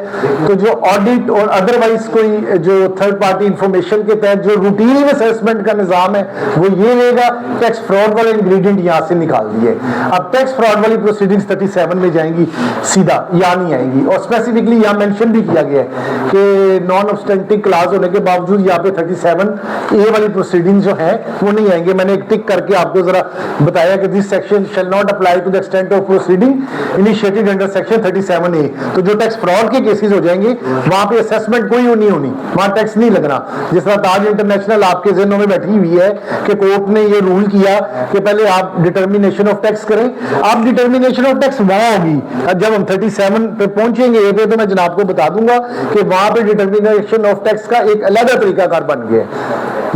तो जो ऑडिट और अदरवाइज कोई जो थर्ड पार्टी इंफॉर्मेशन के तहत जो रूटीन असेसमेंट का निजाम है वो ये रहेगा। टैक्स फ्रॉड वाले इंग्रेडिएंट यहाँ से निकाल दिए। अब टैक्स फ्रॉड वाली प्रोसीडिंग्स 37 में जाएंगी, सीधा यहाँ नहीं आएंगी, और स्पेसिफिकली यहाँ मेंशन भी किया गया है कि नॉन ऑब्स्टेंटिक क्लास होने के बावजूद यहाँ पे 37A वाली प्रोसीडिंग्स जो है वो नहीं आएंगे। मैंने एक टिक करके आपको जरा बताया कि this section shall not apply to the extent of proceeding initiated under section 37A। तो जो टैक्स फ्रॉड के केसेस हो जाएंगे वहां पे असेसमेंट कोई नहीं होनी, वहां टैक्स नहीं लगना। जिस तरह ताज इंटरनेशनल आपके ज़हनों में बैठी हुई है कि कोर्ट ने ये रूल किया कि पहले आप डिटर्मिनेशन ऑफ टैक्स करें, अब डिटर्मिनेशन ऑफ टैक्स वहां होगी। जब हम 37 पे पहुंचेंगे तो मैं जनाब को बता दूंगा कि वहां पे डिटर्मिनेशन ऑफ टैक्स का एक अलग तरीकाकार बन गया है।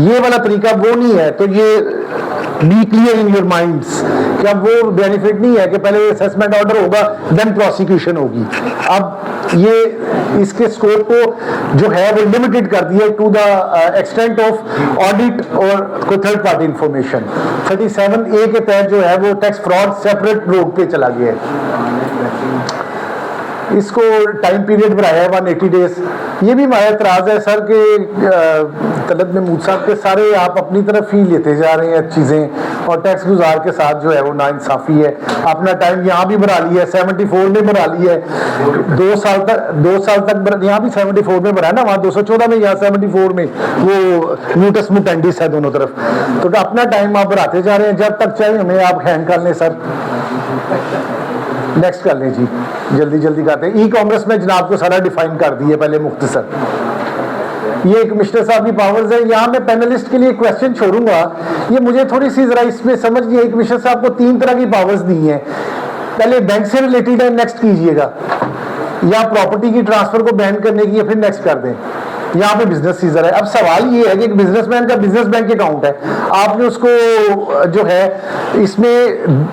ये वाला तरीका वो नहीं है। तो ये be clear in your minds कि अब वो बेनिफिट नहीं है कि पहले असेसमेंट ऑर्डर होगा देन प्रोसिक्यूशन होगी। अब ये इसके स्कोप को जो है वो लिमिटेड कर दिया to the extent of audit और कोई थर्ड पार्टी इंफॉर्मेशन। 37A के तहत जो है वो टैक्स फ्रॉड सेपरेट रोड पे चला गया है। इसको टाइम पीरियड बढ़ाया है 180 डेज। ये भी हमारा एतराज़ है सर कि तलत महमूद साहब के सारे आप अपनी तरफ ही लेते जा रहे हैं चीज़ें, और टैक्स गुजार के साथ जो है वो नाइंसाफ़ी है। अपना टाइम यहाँ भी बढ़ा लिया है, 74 में बढ़ा लिया है, 2 साल तक यहाँ भी 74 में बढ़ा है ना, वहाँ 214 में, यहाँ 74 में, वो म्यूटस मुटेंडिस है दोनों तरफ। तो अपना टाइम आप बढ़ाते जा रहे हैं, जब तक चाहे हमें आप हैंग कर लें सर। नेक्स्ट कर लें जी, जल्दी जल्दी करते हैं। ई कॉमर्स में जनाब को सारा डिफाइन कर दिए पहले मुख्तसर। ये कमिश्नर साहब की पावर्स है। यहाँ मैं पैनलिस्ट के लिए क्वेश्चन छोड़ूंगा, ये मुझे थोड़ी सी जरा इसमें समझ नहीं आई। कमिश्नर साहब को 3 तरह की पावर्स दी हैं, पहले बैंक से रिलेटेड है, नेक्स्ट कीजिएगा, या प्रॉपर्टी की ट्रांसफर को बैन करने की है, फिर नेक्स्ट कर दें, यहाँ पे बिजनेस सीजर है। अब सवाल ये है कि बिजनेसमैन का बिजनेस बैंक अकाउंट है, आपने उसको जो है इसमें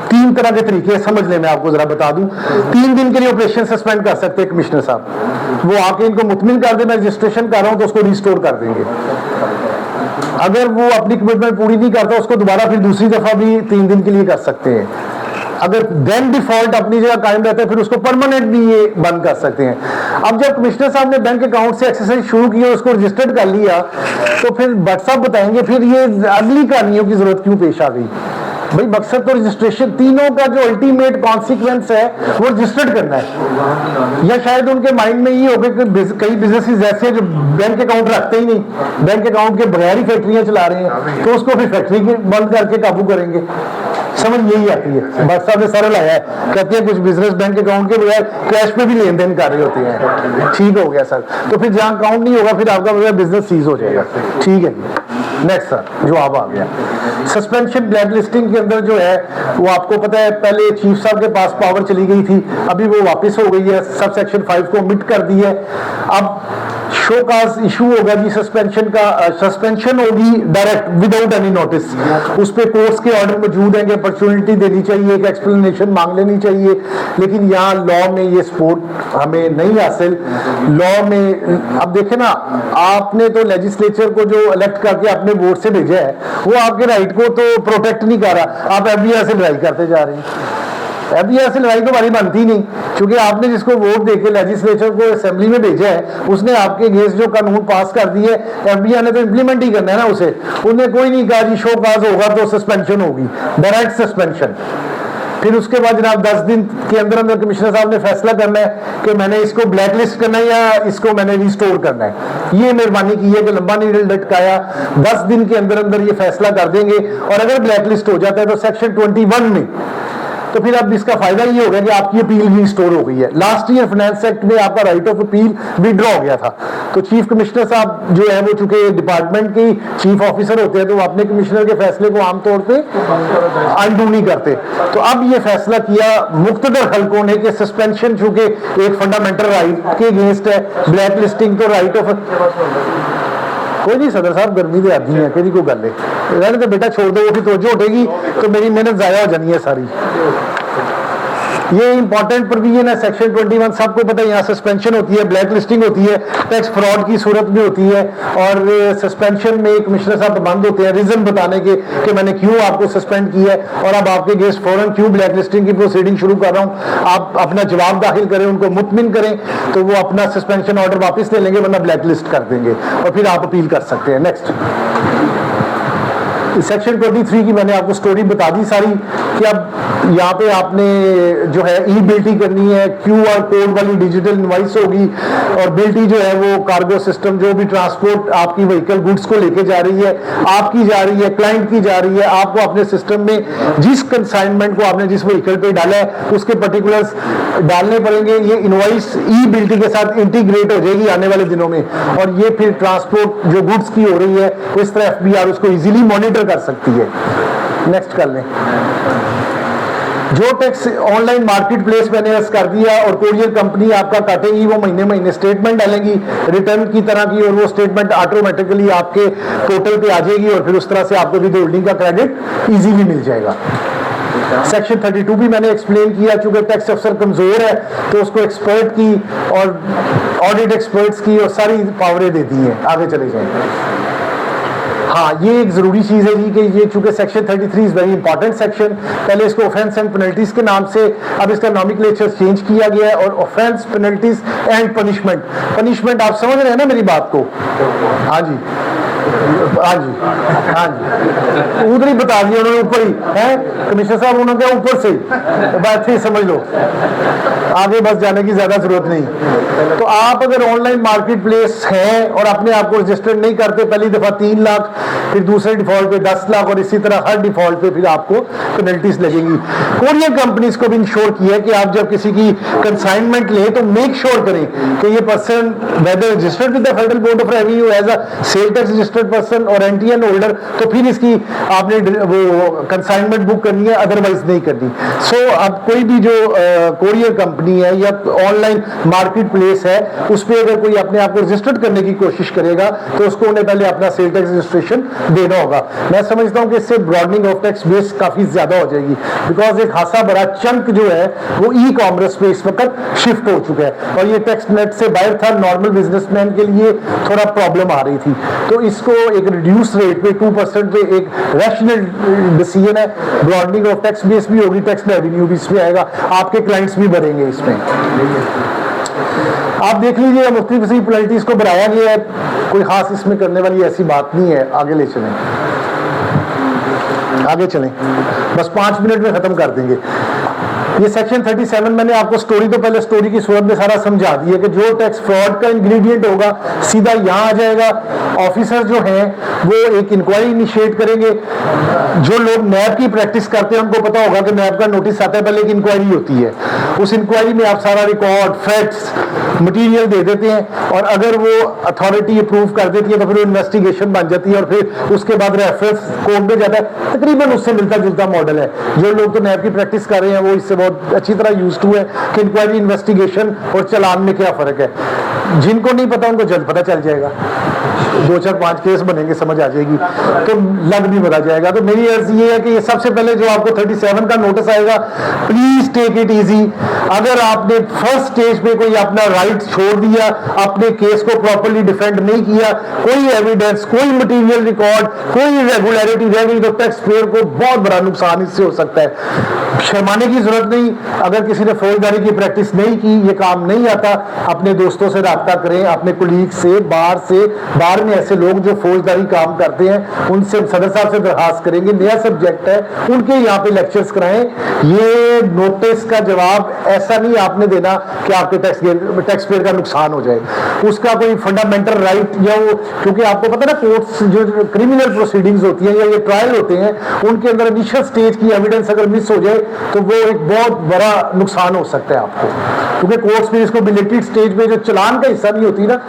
3 तरह के तरीके समझ ले, मैं आपको जरा बता दूं। 3 दिन के लिए ऑपरेशन सस्पेंड कर सकते हैं कमिश्नर साहब, वो आके इनको मुतमिन कर दे मैं रजिस्ट्रेशन कर रहा हूं तो उसको रिस्टोर कर देंगे। अगर वो अपनी कमिटमेंट पूरी नहीं करता उसको दोबारा फिर दूसरी दफा भी 3 दिन के लिए कर सकते हैं। अगर देन डिफॉल्ट अपनी जगह कायम रहता है फिर उसको परमानेंट भी ये बंद कर सकते हैं। अब जब कमिश्नर साहब ने बैंक अकाउंट से एक्सरसाइज शुरू की और उसको रजिस्टर्ड कर लिया तो फिर भट्ट साहब बताएंगे फिर ये अगली कहानियों की जरूरत क्यों पेश आ गई। भाई मकसद तो रजिस्ट्रेशन, तीनों का जो अल्टीमेट कॉन्सिक्वेंस है वो रजिस्टर्ड करना है। या शायद उनके माइंड में ये हो गया कि कई बिजनेसेस ऐसे हैं जो बैंक अकाउंट रखते ही नहीं, बैंक अकाउंट के बगैर ही फैक्ट्रियां चला रहे हैं, तो उसको फिर फैक्ट्री बंद करके काबू करेंगे। समझ यही आती है। भट्ट साहब ने सरल आया है, कहते हैं कुछ बिजनेस बैंक अकाउंट के बगैर कैश पे भी लेन देन कर रहे होते हैं। ठीक हो गया सर, तो फिर जहां अकाउंट नहीं होगा फिर आपका बिजनेस सीज हो जाएगा। ठीक है, नेक्स्ट सर जवाब आ गया। सस्पेंशन ब्लैक लिस्टिंग के अंदर जो है वो आपको पता है पहले चीफ साहब के पास पावर चली गई थी, अभी वो वापस हो गई है, सब सेक्शन 5 को ओमिट कर दी है। अब शो काज इशू होगा जी सस्पेंशन का, सस्पेंशन होगी डायरेक्ट विदाउट एनी नोटिस। उस पर कोर्ट्स के ऑर्डर मौजूद हैं कि अपॉर्चुनिटी देनी चाहिए, एक एक्सप्लेनेशन मांग लेनी चाहिए, लेकिन यहाँ लॉ में ये सपोर्ट हमें नहीं हासिल। लॉ में अब देखें ना, आपने तो लेजिस्लेचर को जो इलेक्ट करके अपने वोट से भेजा है वो आपके राइट को तो प्रोटेक्ट नहीं कर रहा, आप एफबीआई से लड़ाई करते जा रहे हैं। एफबीआई से लड़ाई तो हमारी बनती नहीं, क्योंकि आपने जिसको वोट देके लेजिस्लेचर को असेंबली में भेजा है उसने आपके अगेंस्ट जो कानून पास कर दिए, एफबीआई ने तो इंप्लीमेंट ही करना है ना उसे। उन्हें कोई नहीं कहा जी शो काज होगा तो सस्पेंशन होगी, डायरेक्ट सस्पेंशन। फिर उसके बाद जनाब 10 दिन के अंदर अंदर कमिश्नर साहब ने फैसला करना है कि मैंने इसको ब्लैक लिस्ट करना है या इसको मैंने रिस्टोर करना है। ये मेहरबानी की है कि लंबा नहीं लटकाया, 10 दिन के अंदर अंदर ये फैसला कर देंगे। और अगर ब्लैक लिस्ट हो जाता है तो सेक्शन 21 में तो फिर अब इसका फायदा ये हो गया कि आपकी अपील भी स्टोर हो गई है। लास्ट ईयर फाइनेंस एक्ट में आपका राइट ऑफ अपील विड्रॉ हो गया था, तो चीफ कमिश्नर साहब जो है वो चूंकि डिपार्टमेंट के चीफ ऑफिसर होते हैं तो वो अपने कमिश्नर के फैसले को आमतौर पे अनडू नहीं करते। तो अब ये फैसला किया मुख्तदर हल्कों ने कि सस्पेंशन चूंकि एक फंडामेंटल राइट के अगेंस्ट है, ब्लैक लिस्टिंग तो राइट ऑफ कोई नहीं सदर साहब गर्मी दे आदमी है कि कोई गल है, रहने तो बेटा छोड़ दो, वो भी तवज्जो उठेगी तो मेरी मेहनत जाया हो जानी है सारी। ये इंपॉर्टेंट प्रोविजन है सेक्शन 21, सबको पता है यहाँ सस्पेंशन होती है, ब्लैक लिस्टिंग होती है, टैक्स फ्रॉड की सूरत में होती है। और सस्पेंशन में कमिश्नर साहब बंद होते हैं रीजन बताने के कि मैंने क्यों आपको सस्पेंड किया है और अब आपके अगेंस्ट फौरन क्यों ब्लैक लिस्टिंग की प्रोसीडिंग शुरू कर रहा हूँ। आप अपना जवाब दाखिल करें, उनको मुतमिन करें तो वो अपना सस्पेंशन ऑर्डर वापस ले लेंगे, वरना ब्लैक लिस्ट कर देंगे और फिर आप अपील कर सकते हैं। नेक्स्ट सेक्शन 23 की मैंने आपको स्टोरी बता दी सारी कि अब यहाँ पे आपने जो है ई बिल्टी करनी है, QR कोड वाली डिजिटल इनवाइस होगी और बिल्टी जो है वो कार्गो सिस्टम जो भी ट्रांसपोर्ट आपकी व्हीकल गुड्स को लेके जा रही है, आपकी जा रही है, क्लाइंट की जा रही है, आपको अपने सिस्टम में जिस कंसाइनमेंट को आपने जिस व्हीकल पे डाला है उसके पर्टिकुलर्स डालने पड़ेंगे। ये इनवाइस ई बिल्टी के साथ इंटीग्रेट हो जाएगी आने वाले दिनों में और ये फिर ट्रांसपोर्ट जो गुड्स की हो रही है इस तरह FBR उसको इजीली मॉनिटर कर सकती है। नेक्स्ट कर लें। जो टैक्स ऑनलाइन मार्केट प्लेस मैंने कर दिया और कोरियर कंपनी आपका काटेगी, वो महीने महीने स्टेटमेंट डालेगी रिटर्न की तरह की और वो स्टेटमेंट ऑटोमेटिकली आपके पोर्टल पे आ जाएगी और फिर उस तरह से आपको विद होल्डिंग का क्रेडिट इजीली मिल जाएगा। सेक्शन 32 भी मैंने एक्सप्लेन किया, चूंकि टैक्स अफसर कमजोर है तो उसको एक्सपर्ट की और ऑडिट एक्सपर्ट्स की और सारी पावरें दे दी हैं। आगे चले जाएंगे। हाँ, ये एक जरूरी चीज है जी कि ये चूंकि section 33 is very important section, पहले इसको ऑफेंस एंड पेनल्टीज के नाम से अब इसका नॉमेनक्लेचर चेंज किया गया है और offence penalties and punishment. Punishment आप समझ रहे हैं ना मेरी बात को? हाँ जी, हाँ जी, हाँ जी, उधर ही बता दिया उन्होंने, ऊपर ही है कमिश्नर साहब, उन्होंने क्या ऊपर से बात ही समझ लो, आगे बस जाने की ज्यादा जरूरत नहीं। तो आप अगर ऑनलाइन मार्केट प्लेस है और अपने आप को रजिस्टर नहीं करते, पहली दफा 3 लाख, फिर दूसरे डिफॉल्ट पे 10 लाख और इसी तरह हर डिफॉल्ट पे फिर आपको पेनल्टीज लगेंगी। कोरियर कंपनीज को भी इंश्योर किया है कि आप जब किसी की कंसाइनमेंट ले तो मेक श्योर करें कि ये person whether registered with the federal board of revenue as a sale tax registered person और एनटीएन होल्डर, तो फिर इसकी आपने वो कंसाइनमेंट बुक करनी है, अदरवाइज नहीं करनी। सो अब कोई भी जो कोरियर कंपनी है या ऑनलाइन मार्केट प्लेस है, उस पर अगर कोई अपने आप को रजिस्टर्ड करने की कोशिश करेगा तो उसको उन्हें पहले अपना सेल टैक्स रजिस्ट्रेशन देना होगा। मैं समझता हूँ कि इससे ब्रॉडनिंग ऑफ टैक्स बेस काफी ज्यादा हो जाएगी, बिकॉज एक खासा बड़ा चंक जो है वो ई कॉमर्स पे इस वक्त शिफ्ट हो चुका है, और ये टैक्स नेट से बाहर था, नॉर्मल बिजनेसमैन के लिए थोड़ा प्रॉब्लम आ रही थी। तो इसको एक रिड्यूस रेट पे 2% पे एक रैशनल डिसीजन है, ब्रॉडनिंग ऑफ टैक्स बेस भी होगी, टैक्स रेवेन्यू भी इसमें आएगा, आपके क्लाइंट्स भी बढ़ेंगे इसमें। आप देख लीजिए मुफ्ती वसी पेनल्टीज को बढ़ाया गया है, कोई खास इसमें करने वाली ऐसी बात नहीं है। आगे ले चलें, आगे चलें, बस 5 मिनट में खत्म कर देंगे। ये सेक्शन 37 मैंने आपको स्टोरी तो पहले स्टोरी की सूरत में सारा समझा दिया कि जो टैक्स फ्रॉड का इंग्रेडिएंट होगा सीधा यहाँ आ जाएगा। ऑफिसर जो हैं वो एक इंक्वायरी इनिशिएट करेंगे। जो लोग नैब की प्रैक्टिस करते हैं उनको पता होगा कि नैब का नोटिस आता है, पहले एक इंक्वायरी होती है, उस इंक्वायरी में आप सारा रिकॉर्ड, फैक्ट्स, मटीरियल दे देते हैं, और अगर वो अथॉरिटी अप्रूव कर देती है तो फिर इन्वेस्टिगेशन बन जाती है, और फिर उसके बाद रेफरेंस कोर्ट में जाता है। तकरीबन उससे मिलता जुलता मॉडल है। जो लोग तो नैब की प्रैक्टिस कर रहे हैं वो इससे बहुत अच्छी तरह यूज्ड टू है कि इंक्वायरी, इन्वेस्टिगेशन और चालान में क्या फर्क है। जिनको नहीं पता उनको जल्द पता चल जाएगा, 2 4 5 केस बनेंगे, समझ आ जाएगी, तो लग भी बता जाएगा। तो मेरी अर्ज ये है कि ये सबसे पहले जो आपको 37 का नोटिस आएगा, प्लीज टेक इट इजी। अगर आपने फर्स्ट स्टेज पे कोई अपना राइट छोड़ दिया, अपने केस को प्रॉपर्ली डिफेंड नहीं किया, कोई एविडेंस, कोई मटेरियल रिकॉर्ड, कोई इरेगुलरिटी रह गई, तो टैक्स पेयर को बहुत बड़ा नुकसान इससे हो सकता है। शर्माने की जरूरत नहीं। अगर किसी ने फौजदारी की प्रैक्टिस नहीं की, ये काम नहीं आता, अपने दोस्तों से राब्ता करें, अपने कुलीग से, बाहर में ऐसे लोग जो फौजदारी काम करते हैं उनसे, सदर साहब से दरखास्त करेंगे, नया सब्जेक्ट है, उनके यहाँ पे लेक्चर्स कराएं। ये नोटिस का जवाब ऐसा नहीं आपने देना कि आपके टैक्स पेयर का नुकसान हो जाए। उसका कोई फंडामेंटल राइट या वो, क्योंकि आपको पता है ना कोर्ट्स जो क्रिमिनल प्रोसीडिंग्स होती हैं या ये ट्रायल होते हैं, उनके अंदर इनिशियल स्टेज की एविडेंस अगर मिस हो जाए तो वो एक बहुत बड़ा नुकसान हो सकता है आपको, क्योंकि कोर्ट्स में इसको बिलेटेड स्टेज में जो चलान का हिस्सा नहीं होती ना,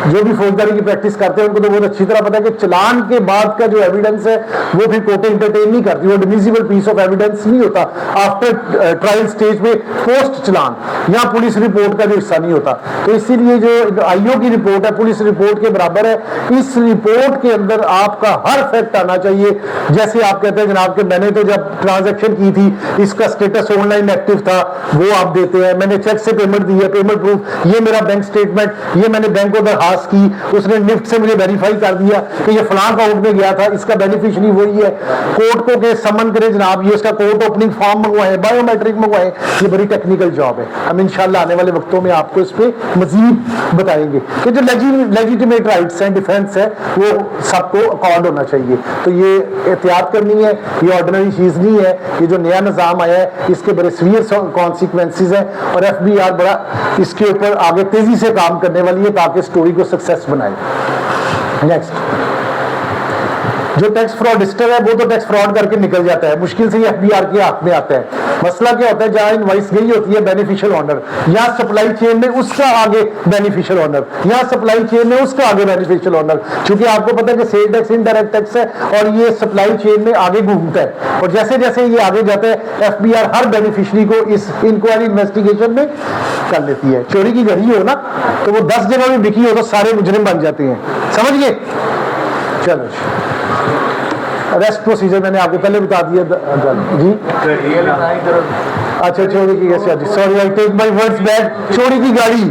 जो भी फौजदारी की प्रैक्टिस करते हैं उनको तो बहुत अच्छी तरह पता है कि चलान के बाद का जो एविडेंस है वो फिर कोर्ट इंटरटेन नहीं करती, वो डिमिजिबल पीस ऑफ एविडेंस नहीं होता आफ्टर ट्रायल स्टेज में, पोस्ट चलान या पुलिस रिपोर्ट का जो हिस्सा नहीं होता। तो इसीलिए जो आईओ की रिपोर्ट है पुलिस रिपोर्ट के बराबर है। इस रिपोर्ट के अंदर आपका हर फैक्ट आना चाहिए। जैसे आप कहते हैं जनाब कि मैंने तो जब ट्रांजैक्शन की थी इसका स्टेटस ऑनलाइन एक्टिव था, वो आप देते हैं, मैंने चेक से पेमेंट दी है, पेमेंट प्रूफ, ये मेरा बैंक स्टेटमेंट, ये मैंने बैंक को दरखास्त की, उसने निफ्ट से मुझे वेरीफाई कर दिया कि ये फलां अकाउंट में गया था, इसका बेनिफिशियरी वही है। कोर्ट को के समन करें जनाब, ये इसका कोर्ट ओपनिंग फॉर्म मंगवाए, बायोमेट्रिक मंगवाए, ये बड़ी टेक्निकल जॉब है। हम इंशाल्लाह आने वाले वक्तों में आपको इस पे मजीद बताएंगे कि जो लेजिटिमेट राइट्स हैं, डिफेंस है, वो सबको अकॉर्ड होना चाहिए। तो ये एहतियात करनी है, ये ऑर्डिनरी चीज नहीं है। ये जो नया निजाम आया है इसके बड़े सीवियर कॉन्सिक्वेंसेज हैं, और FBI बड़ा इसके ऊपर आगे तेजी से काम करने वाली है ताकि स्टोरी को सक्सेस बनाए। नेक्स्ट, जो टैक्स फ्रॉडिस्टर है वो तो टैक्स फ्रॉड करके निकल जाता है, मुश्किल से ये FBR के हाथ में आता है। मसला क्या होता है, जहां इनवॉइस गई होती है बेनिफिशियल ऑनर, या सप्लाई चेन में उसका आगे बेनिफिशियल ऑनर, या सप्लाई चेन में उसका आगे बेनिफिशियल ऑनर। क्योंकि आपको पता है कि सेल टैक्स इनडायरेक्ट टैक्स है और ये सप्लाई चेन में आगे घूमता है, और जैसे जैसे ये आगे जाता है FBR हर बेनिफिशरी को इस इंक्वायरी इन्वेस्टिगेशन में कर लेती है। चोरी की घड़ी हो ना तो वो 10 जगह में बिकी हो तो सारे मुजरिम बन जाते हैं, समझ गए। चलो, अरेस्ट प्रोसीजर मैंने आपको पहले बता दिया जी। अच्छा, चोरी की कैसे, sorry I take my words back, चोरी की गाड़ी,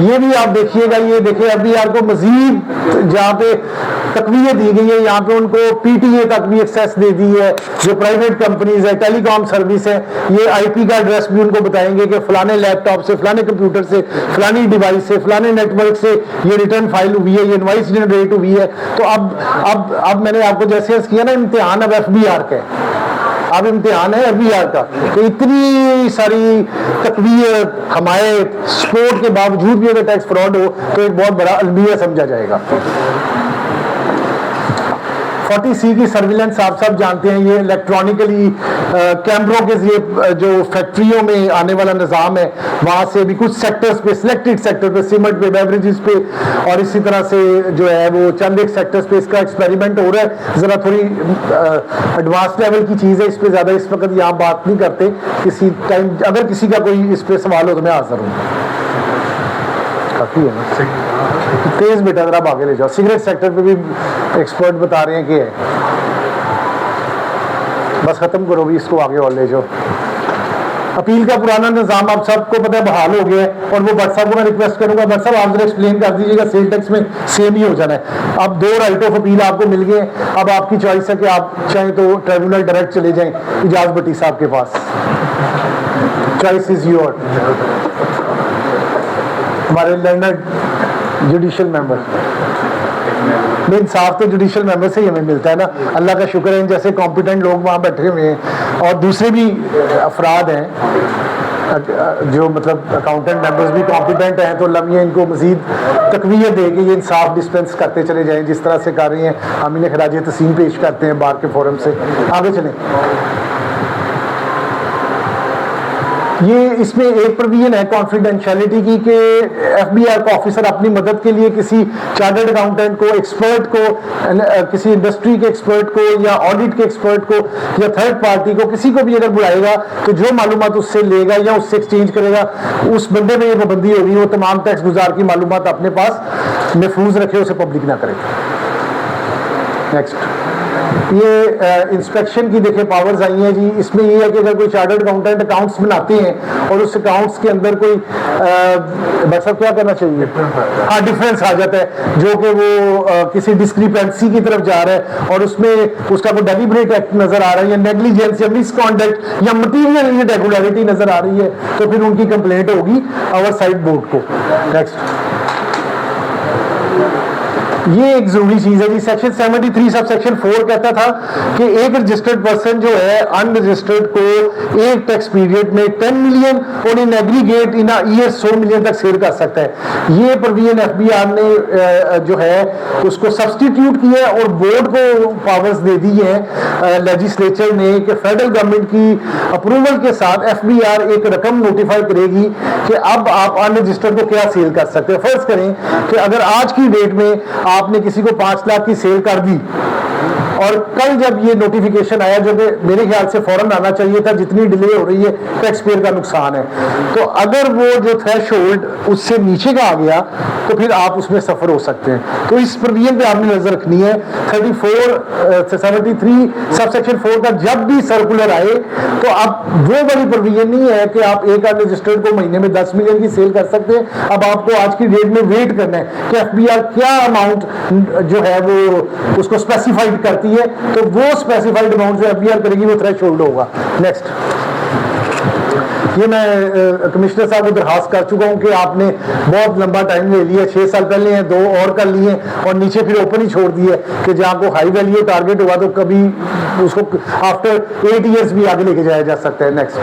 ये भी आप देखिएगा। ये देखिए FBR को मजीद जहाँ पे तकवीयत दी गई है, यहाँ पे उनको PTA तक भी एक्सेस दे दी है। जो प्राइवेट कंपनीज है, टेलीकॉम सर्विस है, ये IP का एड्रेस भी उनको बताएंगे कि फलाने लैपटॉप से, फलाने कंप्यूटर से, फलानी डिवाइस से, फलाने नेटवर्क से ये रिटर्न फाइल हुई है, ये इनवॉइस जनरेट हुई है। तो अब मैंने आपको जैसे किया ना, इम्तिहान अब FBR का है, अब इम्तिहान है FBR का। तो इतनी सारी तकवीयत, हमायत, सपोर्ट के बावजूद भी अगर टैक्स फ्रॉड हो तो एक बहुत बड़ा अलमिया समझा जाएगा। 40C की सर्विलेंस आप सब जानते हैं, ये इलेक्ट्रॉनिकली कैमरों के जरिए जो फैक्ट्रियों में आने वाला निज़ाम है, वहाँ से भी कुछ सेक्टर्स पे, सिलेक्टेड सेक्टर पे, सीमेंट पे, बेवरेजेस पे और इसी तरह से जो है वो चंद एक सेक्टर्स पे इसका एक्सपेरिमेंट हो रहा है। ज़रा थोड़ी एडवांस लेवल की चीज़ है, इस पर ज़्यादा इस वक्त यहाँ बात नहीं करते। किसी टाइम अगर किसी का कोई इस पर सवाल हो तो मैं हाजिर हूँ। काफ़ी है ना, तेज़ बेटा अगर आप आगे ले जाओ। सिगरेट सेक्टर पे भी एक्सपर्ट बता रहे हैं कि है, बस ख़त्म करो भी इसको, आगे और ले जाओ। अपील का पुराना निज़ाम आप सबको पता है बहाल हो गया है, और वो भट्ट साहब को मैं रिक्वेस्ट करूंगा, भट्ट साहब आप जरा एक्सप्लेन कर दीजिएगा, सेल टैक्स में सेम ही हो जाना है। अब 2 राइट ऑफ अपील आपको मिल गए, अब आपकी चॉइस है कि आप चाहें तो ट्रिब्यूनल डायरेक्ट चले जाएं इजाज भट्टी साहब के पास, चॉइस इज योर। हमारे लर्नड जुडिशियल मेंबर, इंसाफ तो जुडिशियल मेंबर से ही हमें मिलता है ना, अल्लाह का शुक्र है जैसे कॉम्पिटेंट लोग वहाँ बैठे हुए हैं, और दूसरे भी अफराद हैं जो मतलब अकाउंटेंट मेंबर्स भी कॉम्पिटेंट हैं, तो लम्हे इनको मजीद तकवीत दे के ये इंसाफ डिस्पेंस करते चले जाएं जिस तरह से कर रही हैं। हम इन्हें खराज तस्लीम पेश करते हैं बार के फोरम से। आगे चलें। ये इसमें एक प्रोविजन है कॉन्फिडेंशियलिटी की कि एफबीआर का ऑफिसर अपनी मदद के लिए किसी चार्टर्ड अकाउंटेंट को, एक्सपर्ट को, किसी इंडस्ट्री के एक्सपर्ट को या ऑडिट के एक्सपर्ट को या थर्ड पार्टी को, किसी को भी अगर बुलाएगा तो जो मालूमात उससे लेगा या उससे एक्सचेंज करेगा, उस बंदे में ये पाबंदी होगी वो तमाम टैक्स गुजार की मालूमात अपने पास महफूज रखे, उसे पब्लिक ना करे। नेक्स्ट, ये इंस्पेक्शन की देखें पावर्स आई हैं जी। इसमें ये है कि अगर कोई चार्टर्ड अकाउंटेंट अकाउंट्स बनाते हैं और उस अकाउंट्स के अंदर कोई मतलब क्या करना चाहिए, हाँ डिफरेंस आ जाता है, जो कि वो किसी डिस्क्रिपेंसी की तरफ जा रहा है और उसमें उसका कोई डेलिब्रेट एक्ट नजर आ रहा है या नेग्लिजेंस या मिसकॉन्डक्ट या मटीरियल इरेगुलरिटी नजर आ रही है, तो फिर उनकी कंप्लेंट होगी ओवरसाइट बोर्ड को। नेक्स्ट, ये एक जरूरी चीज है जी। सेक्शन 73 सब सेक्शन 4 कहता था कि एक रजिस्टर्ड पर्सन जो है अनरजिस्टर्ड को एक टैक्स पीरियड में 10 मिलियन और in aggregate in year 100 million तक सेल कर सकता है। ये प्रोविजन एफबीआर ने जो है उसको सब्स्टिट्यूट किया है और बोर्ड को पावर्स दे दी है लेजिस्लेचर ने कि फेडरल गवर्नमेंट की अप्रूवल के साथ एफबीआर एक रकम नोटिफाई करेगी कि अब आप अनरजिस्टर्ड को क्या सेल कर सकते हैं। फर्ज करें कि अगर आज की डेट में आपने किसी को 5 लाख की सेल कर दी और कल जब ये नोटिफिकेशन आया, जो कि मेरे ख्याल से फौरन आना चाहिए था, जितनी डिले हो रही है टैक्स पेयर का नुकसान है, तो अगर वो जो थ्रेशोल्ड उससे नीचे का आ गया तो फिर आप उसमें सफर हो सकते हैं। तो इस प्रोविजन पे आपने नजर रखनी है। 73 सब सेक्शन 4 का जब भी सर्कुलर आए तो अब वो वाली प्रोविजन नहीं है कि आप एक अनरजिस्टर्ड को महीने में 10 मिलियन की सेल कर सकते हैं। अब आपको आज की डेट में वेट करना है कि एफबीआर क्या अमाउंट जो है वो उसको स्पेसिफाइड करती है, तो वो स्पेसिफाइड अमाउंट जो एफबीआर करेगी वो थ्रेशोल्ड होगा। नेक्स्ट, ये मैं कमिश्नर साहब को दरखास्त कर चुका हूं कि आपने बहुत लंबा टाइम ले लिया, 6 साल पहले हैं 2 और कर लिए और नीचे फिर ओपन ही छोड़ दिए कि जहां को हाई वैल्यू टारगेट हुआ तो कभी उसको आफ्टर 8 ईयर्स भी आगे लेके जाया जा सकता है। नेक्स्ट,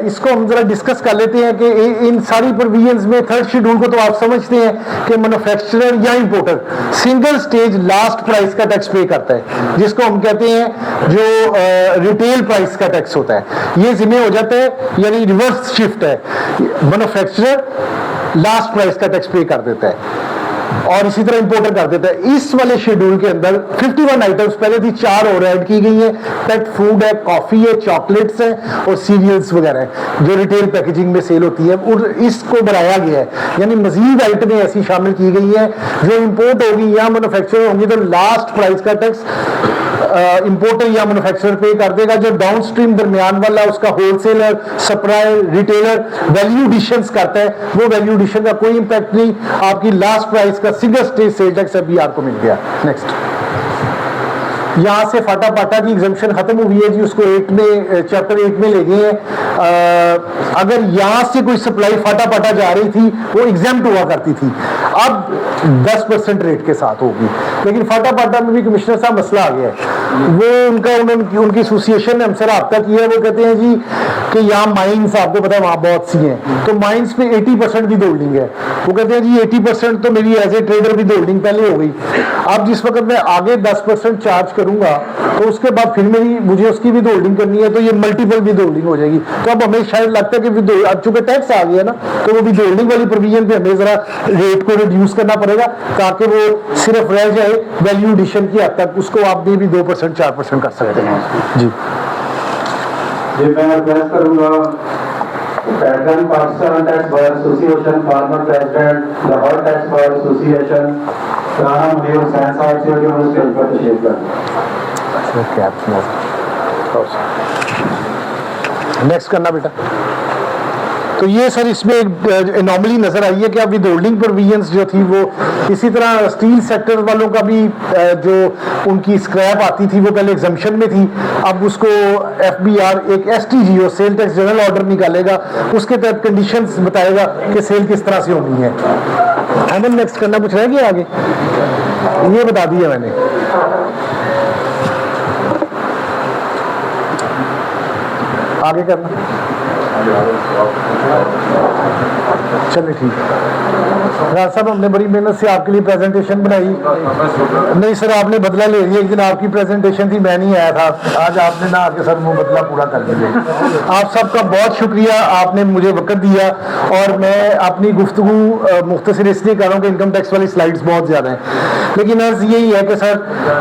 इसको हम जरा डिस्कस कर लेते हैं कि इन सारी प्रोविजंस में थर्ड शेड्यूल को तो आप समझते हैं कि मैन्युफैक्चरर या importer single stage last price का टैक्स पे करता है, जिसको हम कहते हैं जो रिटेल प्राइस का टैक्स होता है, ये जिम्मे हो जाता है, यानी रिवर्स शिफ्ट है। मैन्युफैक्चरर लास्ट प्राइस का टैक्स पे कर देता है और इसी तरह इंपोर्टर कर देता है। इस वाले शेड्यूल के अंदर 51 आइटम्स पहले थी, 4 और ऐड की गई हैं। पेट फूड है, कॉफी है, चॉकलेट्स है और सीरियल्स वगैरह है जो रिटेल पैकेजिंग में सेल होती है, और इसको बढ़ाया गया है, यानी मजीद आइटमें ऐसी शामिल की गई हैं जो इंपोर्ट होगी या मैन्युफैक्चर होंगी तो लास्ट प्राइस का टैक्स इंपोर्टर या मैन्युफैक्चरर पे कर देगा। जो डाउन स्ट्रीम दरमियान वाला उसका wholesaler, supplier, retailer value additions करता है, वो वैल्यू एडिशन का कोई इंपैक्ट नहीं, आपकी लास्ट प्राइस का single stage sale tax FBR को मिल गया। नेक्स्ट, यहाँ से फाटा पाटा की एग्जम्पशन खत्म हुई है जी, उसको 8 में चैप्टर 8 में ले गए हैं। अगर यहाँ से कोई सप्लाई फाटा पाटा जा रही थी वो एग्जाम्प्ट हुआ करती थी, अब 10% रेट के साथ होगी, लेकिन फाटा पाटा में भी कमिश्नर साहब मसला आ गया है। वो उनकी एसोसिएशन ने हमसे रब्ता किया है, वो कहते हैं जी कि यहाँ माइंस आपको पता है वहाँ बहुत सी हैं, तो माइंस पे 80% भी होल्डिंग है। वो कहते हैं जी 80% तो मेरी एज ए ट्रेडर भी होल्डिंग पहले हो गई। अब जिस वक्त मैं आगे 10% चार्ज करूंगा तो उसके बाद फिर मुझे उसकी भी होल्डिंग करनी है, तो ये मल्टीपल भी होल्डिंग हो जाएगी। तो अब हमें शायद लगता है कि अब चूंकि टैक्स आ गया ना, तो वो भी होल्डिंग वाली प्रोविजन पे हमें जरा रेट को रिड्यूस करना पड़ेगा ताकि वो सिर्फ रह जाए वैल्यू एडिशन की हद तक, उसको आप भी 2% 4% कर सकते हैं। जी मैं रिक्वेस्ट करूंगा pattern Pakistan tax bar association farmer president Lahore tax bar association Rana Munir Hussain साहब से जो स्टेज पर तशरीफ लाएं। नेक्स्ट करना बेटा। तो ये सर इसमें एक एनॉमली नजर आई है कि अभी होल्डिंग प्रोविजंस जो थी वो इसी तरह स्टील सेक्टर वालों का भी जो उनकी स्क्रैप आती थी वो पहले एग्जम्पशन में थी, अब उसको FBR एक STGO sale tax general order निकालेगा, उसके तहत कंडीशंस बताएगा कि सेल किस तरह से होनी है। एंड नेक्स्ट करना कुछ रह गया आगे, ये बता दिया मैंने। आगे करना चलिए ठीक है। राज साहब हमने बड़ी मेहनत से आपके लिए प्रेजेंटेशन बनाई। नहीं सर आपने बदला ले लिया, एक दिन आपकी प्रेजेंटेशन थी मैं नहीं आया था, आज आपने ना आके सर वो बदला पूरा कर दिया। आप सबका बहुत शुक्रिया, आपने मुझे वक्त दिया। और मैं अपनी गुफ्तगू मुख्तसर इसलिए कर रहा हूँ कि इनकम टैक्स वाली स्लाइड्स बहुत ज़्यादा हैं, लेकिन अर्ज यही है कि सर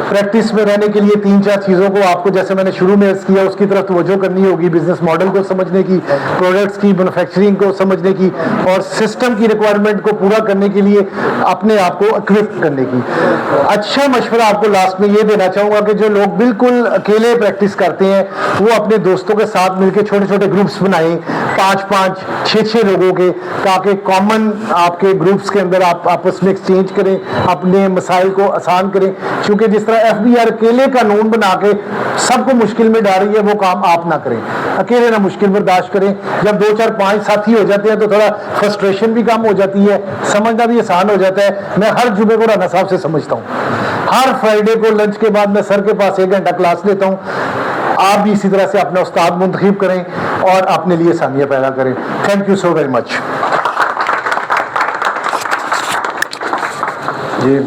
प्रैक्टिस में रहने के लिए 3-4 चीज़ों को आपको जैसे मैंने शुरू में अर्ज किया उसकी तरफ तवज्जो करनी होगी, बिजनेस मॉडल को समझने की, प्रोडक्ट्स की मैन्युफैक्चरिंग को समझने की और सिस्टम की रिक्वायरमेंट को पूरा करने के लिए अपने आप को इक्विप करने की। अच्छा मशवरा आपको लास्ट में ये देना चाहूँगा कि जो लोग बिल्कुल अकेले प्रैक्टिस करते हैं वो अपने दोस्तों के साथ मिलकर छोटे छोटे ग्रुप्स बनाएं, 5-5, 6-6 लोगों के, ताकि कॉमन आपके ग्रुप्स के अंदर आप आपस में एक्सचेंज करें, अपने मसाइल को आसान करें। क्योंकि जिस तरह FBR अकेले कानून बना के सबको मुश्किल में डाल रही है वो काम आप ना करें, अकेले ना मुश्किल बर्दाश्त करें। जब 2, 4, 5 साथी हो जाते हैं तो थोड़ा फ्रस्ट्रेशन भी कम हो जाती है, समझना भी आसान हो जाता है। मैं हर जुमे को राना साहब से समझता हूँ, हर फ्राइडे को लंच के बाद मैं सर के पास 1 घंटा क्लास लेता हूँ। आप भी इसी तरह से अपना उस्ताद मुंतखब करें और अपने लिए आसानियाँ पैदा करें। Thank you so very much. Ji